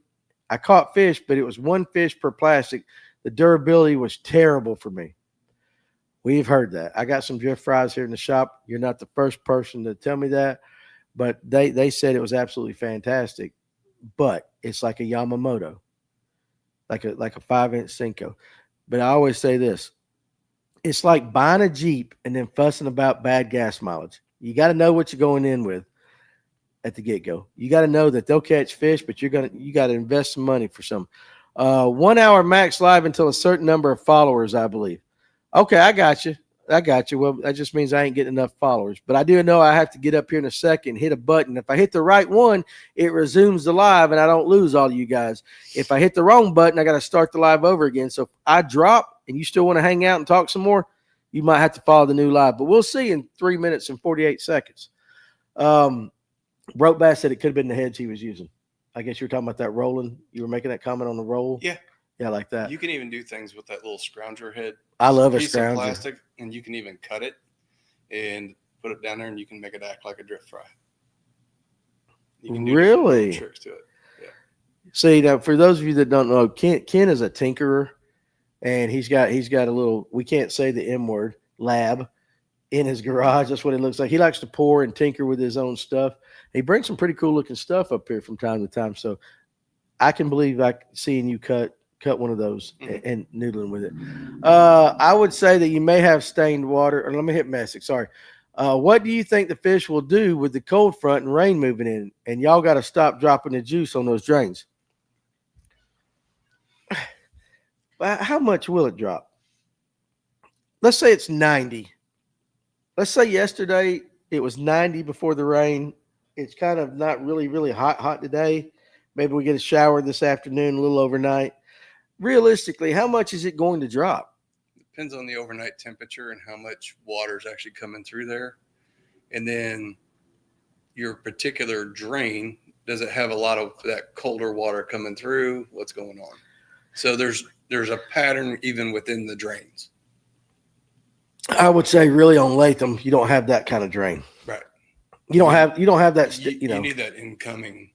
I caught fish, but it was one fish per plastic. The durability was terrible for me. We've heard that. I got some drift fries here in the shop. You're not the first person to tell me that, but they said it was absolutely fantastic. But it's like a Yamamoto, like a 5-inch Senko. But I always say this. It's like buying a Jeep and then fussing about bad gas mileage. You got to know what you're going in with at the get-go. You got to know that they'll catch fish, but you got to invest some money for some. 1 hour max live until a certain number of followers, I believe. Okay, I got you. Well, that just means I ain't getting enough followers. But I do know I have to get up here in a second, hit a button. If I hit the right one, it resumes the live, and I don't lose all of you guys. If I hit the wrong button, I got to start the live over again. So if I drop and you still want to hang out and talk some more, you might have to follow the new live. But we'll see in 3 minutes and 48 seconds. Broke Bass said it could have been the heads he was using. I guess you were talking about that rolling. You were making that comment on the roll. Yeah. Yeah, like that. You can even do things with that little scrounger head. I love a piece scrounger. Of plastic, and you can even cut it and put it down there, and you can make it act like a drift fry. You can do really tricks to it. Yeah. See, now for those of you that don't know, Ken is a tinkerer, and he's got a little. We can't say the M word lab in his garage. That's what it looks like. He likes to pour and tinker with his own stuff. He brings some pretty cool looking stuff up here from time to time. So I can believe seeing you cut one of those and noodling with it. I would say that you may have stained water. Or let me hit message. Sorry. What do you think the fish will do with the cold front and rain moving in? And y'all got to stop dropping the juice on those drains. How much will it drop? Let's say it's 90. Let's say yesterday it was 90 before the rain. It's kind of not really, really hot today. Maybe we get a shower this afternoon, a little overnight. Realistically, how much is it going to drop? Depends on the overnight temperature and how much water is actually coming through there. And then your particular drain, does it have a lot of that colder water coming through? What's going on? So there's a pattern even within the drains. I would say really on Latham, you don't have that kind of drain. Right. You don't have that. You need that incoming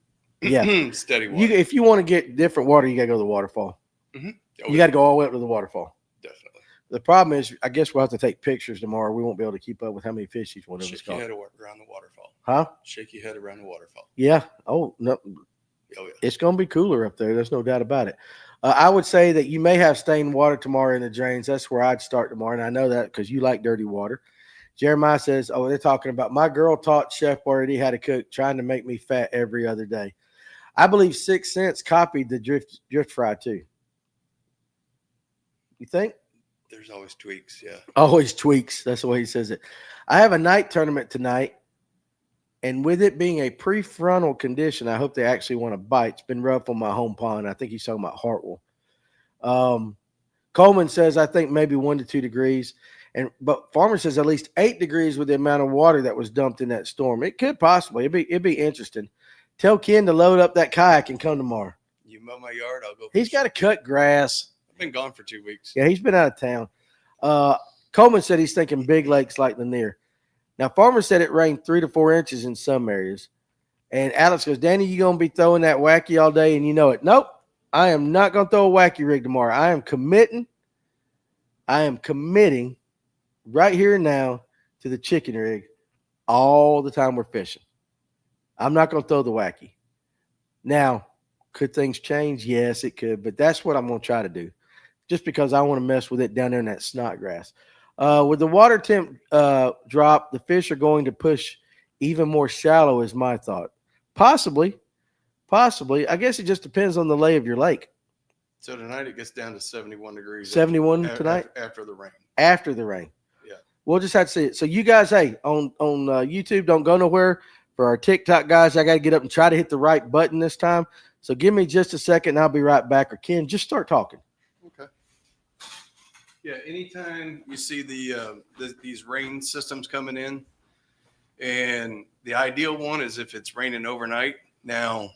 steady water. If you want to get different water, you got to go to the waterfall. Mm-hmm. You got to go all the way up to the waterfall. Definitely. The problem is, I guess we'll have to take pictures tomorrow. We won't be able to keep up with how many fish each one of us Shake caught. your head around the waterfall. Huh? Shake your head around the waterfall. Yeah. Oh, no. Oh, yeah. It's going to be cooler up there. There's no doubt about it. I would say that you may have stained water tomorrow in the drains. That's where I'd start tomorrow. And I know that because you like dirty water. Jeremiah says, they're talking about my girl taught Chef already how to cook, trying to make me fat every other day. I believe 6 Cents copied the drift fry too. You think? There's always tweaks. Yeah. Always tweaks. That's the way he says it. I have a night tournament tonight, and with it being a prefrontal condition, I hope they actually want to bite. It's been rough on my home pond. I think he's talking about Hartwell. Coleman says, I think maybe 1 to 2 degrees. But Farmer says at least 8 degrees with the amount of water that was dumped in that storm. It could possibly. It'd be interesting. Tell Ken to load up that kayak and come tomorrow. You mow my yard, I'll go. He's got to cut grass. I've been gone for 2 weeks. Yeah, he's been out of town. Coleman said he's thinking big lakes like Lanier. Now, Farmer said it rained 3 to 4 inches in some areas. And Alex goes, Danny, you going to be throwing that wacky all day and you know it. Nope, I am not going to throw a wacky rig tomorrow. I am committing right here and now to the chicken rig all the time we're fishing. I'm not going to throw the wacky. Now, could things change? Yes, it could, but that's what I'm going to try to do just because I want to mess with it down there in that snot grass. With the water temp drop, the fish are going to push even more shallow is my thought. Possibly. I guess it just depends on the lay of your lake. So tonight it gets down to 71 degrees. 71 tonight? After the rain. After the rain. Yeah. We'll just have to see it. So you guys, hey, on YouTube, don't go nowhere. For our TikTok guys, I got to get up and try to hit the right button this time. So give me just a second and I'll be right back. Or Ken, just start talking. Okay. Yeah, anytime you see these rain systems coming in, and the ideal one is if it's raining overnight. Now,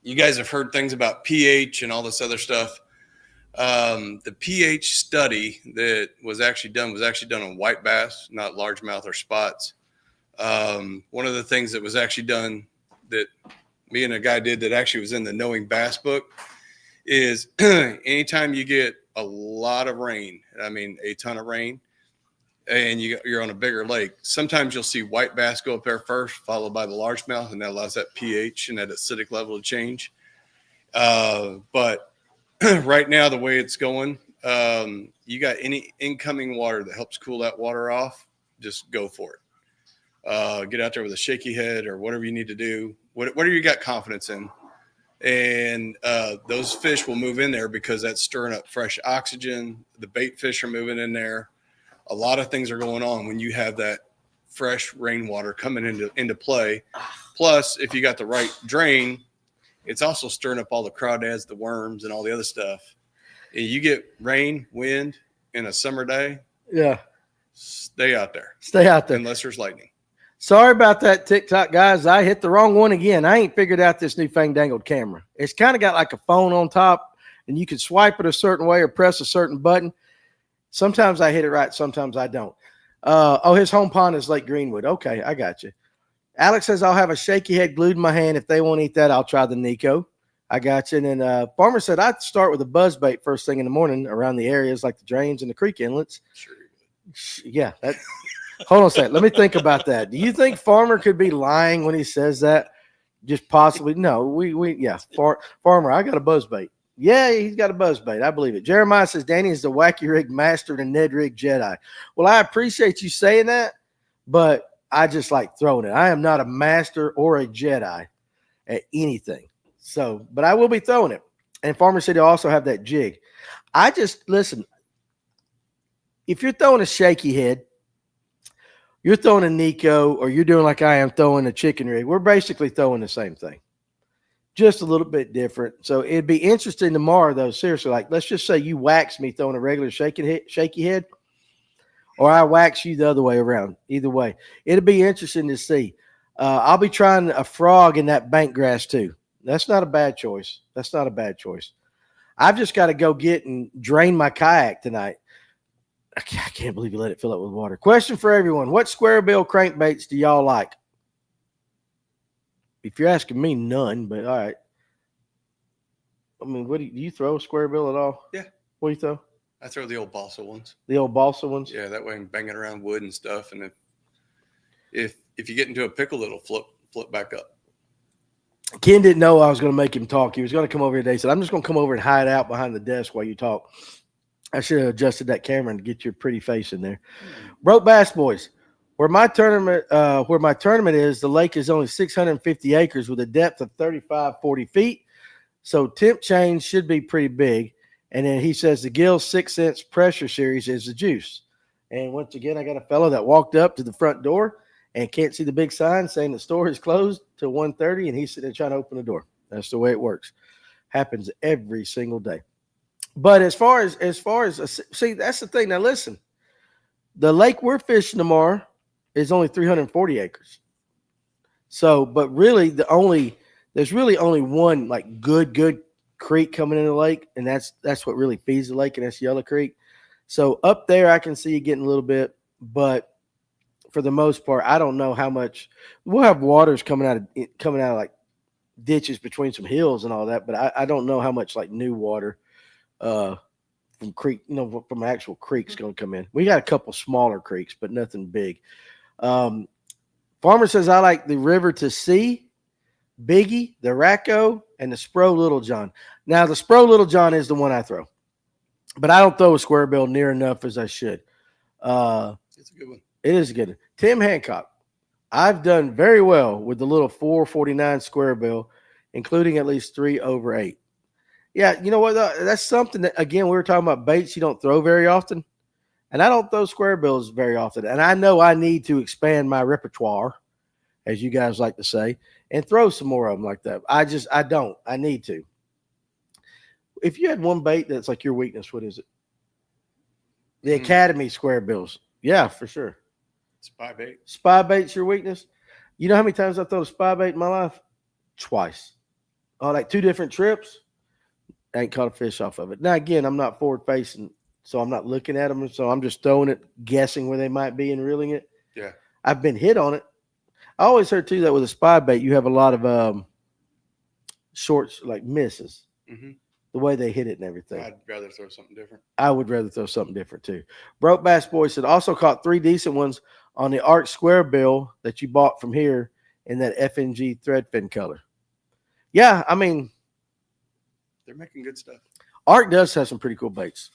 you guys have heard things about pH and all this other stuff. The pH study that was actually done on white bass, not largemouth or spots. One of the things that was actually done that me and a guy did that actually was in the Knowing Bass book is anytime you get a lot of rain, I mean a ton of rain, and you're on a bigger lake, sometimes you'll see white bass go up there first, followed by the largemouth, and that allows that pH and that acidic level to change. But right now, the way it's going, you got any incoming water that helps cool that water off, just go for it. Get out there with a shaky head or whatever you need to do, whatever you got confidence in. And those fish will move in there because that's stirring up fresh oxygen. The bait fish are moving in there. A lot of things are going on when you have that fresh rainwater coming into play. Plus, if you got the right drain, it's also stirring up all the crawdads, the worms, and all the other stuff. And you get rain, wind in a summer day. Yeah. Stay out there. Unless there's lightning. Sorry about that, TikTok guys. I hit the wrong one again. I ain't figured out this new fandangled camera. It's kind of got like a phone on top, and you can swipe it a certain way or press a certain button. Sometimes I hit it right, sometimes I don't. His home pond is Lake Greenwood. Okay, I got you. Alex says, I'll have a shaky head glued in my hand. If they won't eat that, I'll try the Nico. I got you. And then Farmer said, I'd start with a buzz bait first thing in the morning around the areas like the drains and the creek inlets. Sure. Yeah. Hold on a second. Let me think about that. Do you think Farmer could be lying when he says that? Just possibly. No, Farmer, I got a buzz bait. Yeah, he's got a buzz bait. I believe it. Jeremiah says, Danny is the wacky rig master and Ned rig Jedi. Well, I appreciate you saying that, but I just like throwing it. I am not a master or a Jedi at anything. So, but I will be throwing it. And Farmer said he'll also have that jig. Listen, if you're throwing a shaky head, you're throwing a Nico, or you're doing like I am throwing a chicken rig, we're basically throwing the same thing. Just a little bit different. So it'd be interesting tomorrow, though, seriously, like let's just say you wax me throwing a regular shaky head, or I wax you the other way around. Either way, it'll be interesting to see. I'll be trying a frog in that bank grass too. That's not a bad choice. I've just got to go get and drain my kayak tonight. I can't believe you let it fill up with water. Question for everyone. What square bill crankbaits do y'all like? If you're asking me, none, but all right. I mean, what do you throw a square bill at all? Yeah. What do you throw? I throw the old balsa ones. The old balsa ones? Yeah, that way I'm banging around wood and stuff. And if you get into a pickle, it'll flip back up. Ken didn't know I was going to make him talk. He was going to come over today. He said, I'm just going to come over and hide out behind the desk while you talk. I should have adjusted that camera and get your pretty face in there. Broke Bass Boys, Where my tournament is, the lake is only 650 acres with a depth of 35, 40 feet. So temp change should be pretty big. And then he says the Gill 6 cents pressure series is the juice. And once again, I got a fellow that walked up to the front door and can't see the big sign saying the store is closed till 1:30, and he's sitting there trying to open the door. That's the way it works. Happens every single day. But as far as see, that's the thing. Now listen, the lake we're fishing tomorrow is only 340 acres. So, but really, there's really only one like good creek coming into the lake, and that's what really feeds the lake, and that's Yellow Creek. So up there, I can see you getting a little bit, but for the most part, I don't know how much we'll have waters coming out of like ditches between some hills and all that, but I don't know how much like new water uh from creek, from actual creeks going to come in. We got a couple smaller creeks, but nothing big. Um, Farmer says I like the River to Sea, Biggie, the Racco, and the Spro Little John. Now the Spro Little John is the one I throw, but I don't throw a square bill near enough as I should. It's a good one. It is good. Tim Hancock. I've done very well with the little 449 square bill, including at least 3 over 8. Yeah, you know what? That's something that, again, we were talking about baits you don't throw very often. And I don't throw square bills very often. And I know I need to expand my repertoire, as you guys like to say, and throw some more of them like that. I don't. I need to. If you had one bait that's like your weakness, what is it? The Academy square bills. Yeah, for sure. Spy bait. Spy bait's your weakness. You know how many times I've thrown a spy bait in my life? Twice. Oh, like 2 different trips. I ain't caught a fish off of it. Now, again, I'm not forward facing, so I'm not looking at them. So I'm just throwing it, guessing where they might be and reeling it. Yeah. I've been hit on it. I always heard, too, that with a spy bait, you have a lot of shorts, like misses, the way they hit it and everything. I'd rather throw something different. I would rather throw something different, too. Broke Bass Boy said, also caught 3 decent ones on the Arc Square bill that you bought from here in that FNG threadfin color. Yeah, I mean, they're making good stuff. Arc does have some pretty cool baits.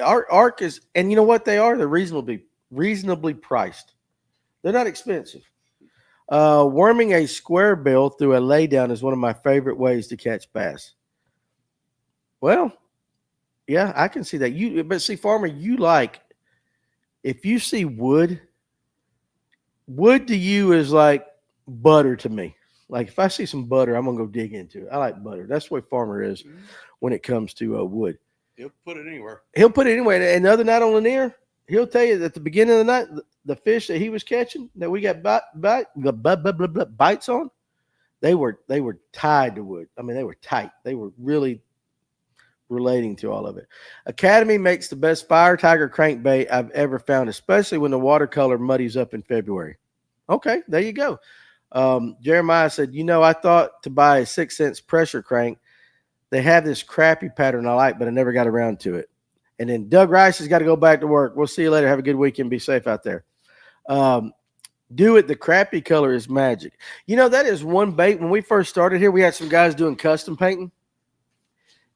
Arc is, and you know what they are? They're reasonably priced. They're not expensive. Worming a square bill through a laydown is one of my favorite ways to catch bass. Well, yeah, I can see that. But see, Farmer, if you see wood to you is like butter to me. Like if I see some butter, I'm gonna go dig into it. I like butter. That's the way Farmer is when it comes to wood. He'll put it anywhere. He'll put it anywhere. And the other night on Lanier, he'll tell you that at the beginning of the night, the fish that he was catching that we got bites on, they were tied to wood. I mean, they were tight. They were really relating to all of it. Academy makes the best fire tiger crankbait I've ever found, especially when the watercolor muddies up in February. Okay, there you go. Jeremiah said, I thought to buy a 6 cents pressure crank. They have this crappy pattern I like, but I never got around to it. And then Doug Rice has got to go back to work. We'll see you later. Have a good weekend. Be safe out there. Do it. The crappy color is magic. That is one bait. When we first started here, we had some guys doing custom painting.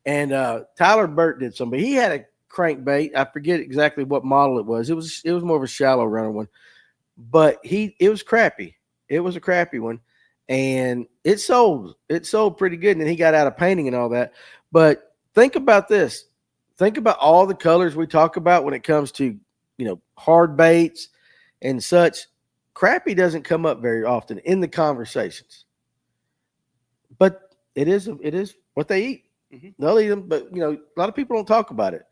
And Tyler Burt did some, but he had a crankbait. I forget exactly what model it was. It was more of a shallow runner one, but it was crappy. It was a crappy one, and it sold pretty good. And then he got out of painting and all that. But think about this. Think about all the colors we talk about when it comes to, hard baits and such. Crappie doesn't come up very often in the conversations, but it is what they eat. They'll eat them, but a lot of people don't talk about it.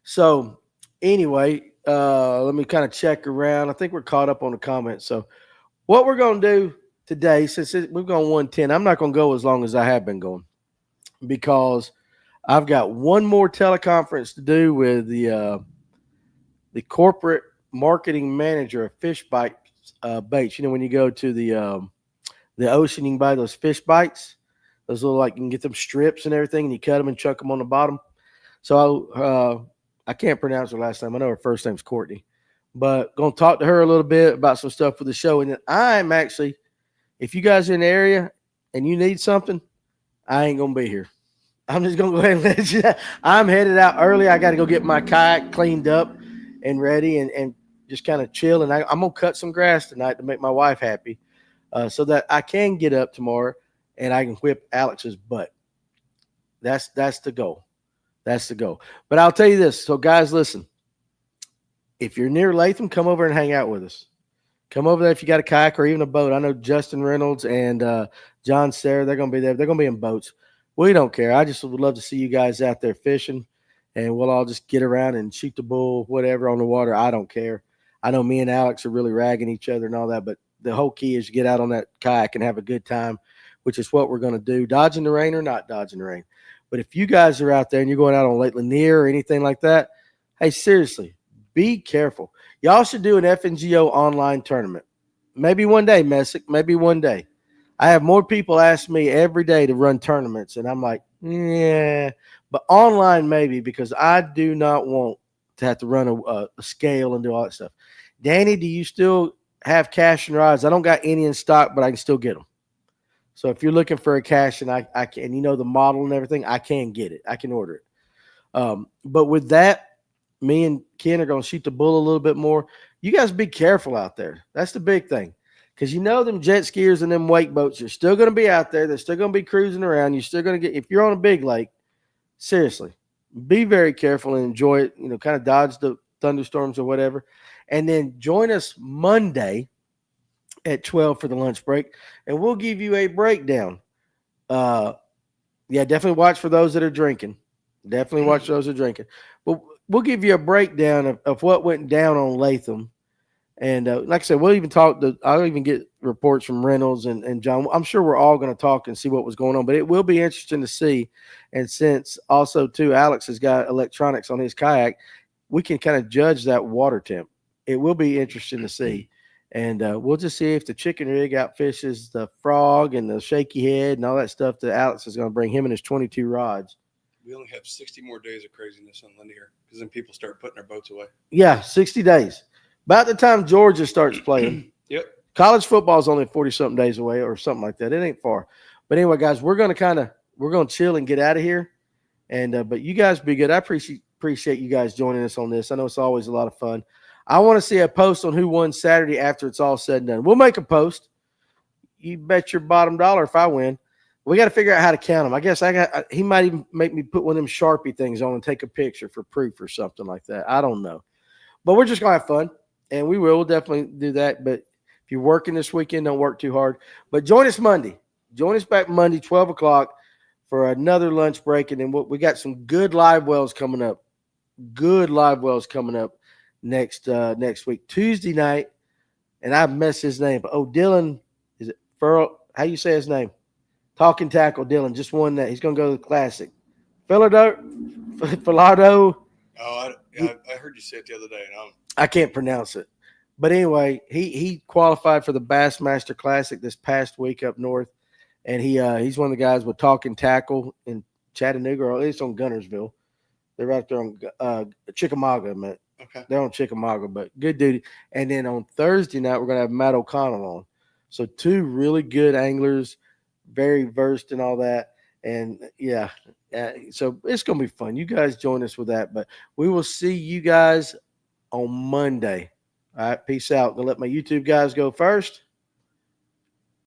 So anyway, let me kind of check around. I think we're caught up on the comments. So what we're going to do today, since we've gone 110, I'm not going to go as long as I have been going because I've got one more teleconference to do with the corporate marketing manager of Fish Bites baits. When you go to the ocean, you can buy those fish bites. Those little, like, you can get them strips and everything, and you cut them and chuck them on the bottom. So I can't pronounce her last name. I know her first name's Courtney. But going to talk to her a little bit about some stuff for the show. And then I'm actually, if you guys are in the area and you need something, I ain't going to be here. I'm just going to go ahead and let you know. I'm headed out early. I got to go get my kayak cleaned up and ready and just kind of chill. And I'm going to cut some grass tonight to make my wife happy so that I can get up tomorrow and I can whip Alex's butt. That's the goal. That's the goal. But I'll tell you this. So, guys, listen. If you're near Latham, come over and hang out with us. Come over there if you got a kayak or even a boat. I know Justin Reynolds and John Sarah, they're going to be there. They're going to be in boats. We don't care. I just would love to see you guys out there fishing, and we'll all just get around and shoot the bull, whatever, on the water. I don't care. I know me and Alex are really ragging each other and all that, but the whole key is to get out on that kayak and have a good time, which is what we're going to do, dodging the rain or not dodging the rain. But if you guys are out there and you're going out on Lake Lanier or anything like that, hey, seriously, be careful. Y'all should do an FNGO online tournament. Maybe one day, Messick. Maybe one day. I have more people ask me every day to run tournaments, and I'm like, yeah. But online maybe, because I do not want to have to run a scale and do all that stuff. Danny, do you still have cash and rods? I don't got any in stock, but I can still get them. So if you're looking for a cash and I can, and you know the model and everything, I can get it. I can order it. But with that, me and Ken are going to shoot the bull a little bit more. You guys be careful out there. That's the big thing. Because you know them jet skiers and them wake boats, you're still going to be out there. They're still going to be cruising around. You're still going to get, if you're on a big lake, seriously, be very careful and enjoy it. You know, kind of dodge the thunderstorms or whatever. And then join us Monday at 12 for the lunch break, and we'll give you a breakdown. Yeah, definitely watch for those that are drinking. Definitely watch those that are drinking. But we'll give you a breakdown of what went down on Latham. And like I said, we'll even talk I'll even get reports from Reynolds and John. I'm sure we're all going to talk and see what was going on, but it will be interesting to see. And since also, too, Alex has got electronics on his kayak, we can kind of judge that water temp. It will be interesting to see. And we'll just see if the chicken rig outfishes the frog and the shaky head and all that stuff that Alex is going to bring him and his 22 rods. We only have 60 more days of craziness on Lanier because then people start putting their boats away. Yeah, 60 days. About the time Georgia starts playing. Yep. College football is only 40-something days away or something like that. It ain't far. But anyway, guys, we're going to chill and get out of here. And but you guys be good. I appreciate you guys joining us on this. I know it's always a lot of fun. I want to see a post on who won Saturday after it's all said and done. We'll make a post. You bet your bottom dollar if I win. We got to figure out how to count them. I guess he might even make me put one of them Sharpie things on and take a picture for proof or something like that. I don't know. But we're just going to have fun, and we'll definitely do that. But if you're working this weekend, don't work too hard. But join us Monday. Join us back Monday, 12 o'clock, for another lunch break. And then we got some good live wells coming up. Good live wells coming up next week. Tuesday night, and I've messed his name. Oh, Dylan, is it Furl? How you say his name? Talking Tackle Dylan just won that. He's going to go to the Classic. Filardo. Oh, I heard you say it the other day. And I can't pronounce it. But anyway, he qualified for the Bassmaster Classic this past week up north. And he's one of the guys with Talking Tackle in Chattanooga, or at least on Gunnersville. They're right there on Chickamauga, man. Okay. They're on Chickamauga, but good dude. And then on Thursday night, we're going to have Matt O'Connell on. So two really good anglers, very versed in all that. And, yeah, so it's going to be fun. You guys join us with that. But we will see you guys on Monday. All right, peace out. I'm going to let my YouTube guys go first.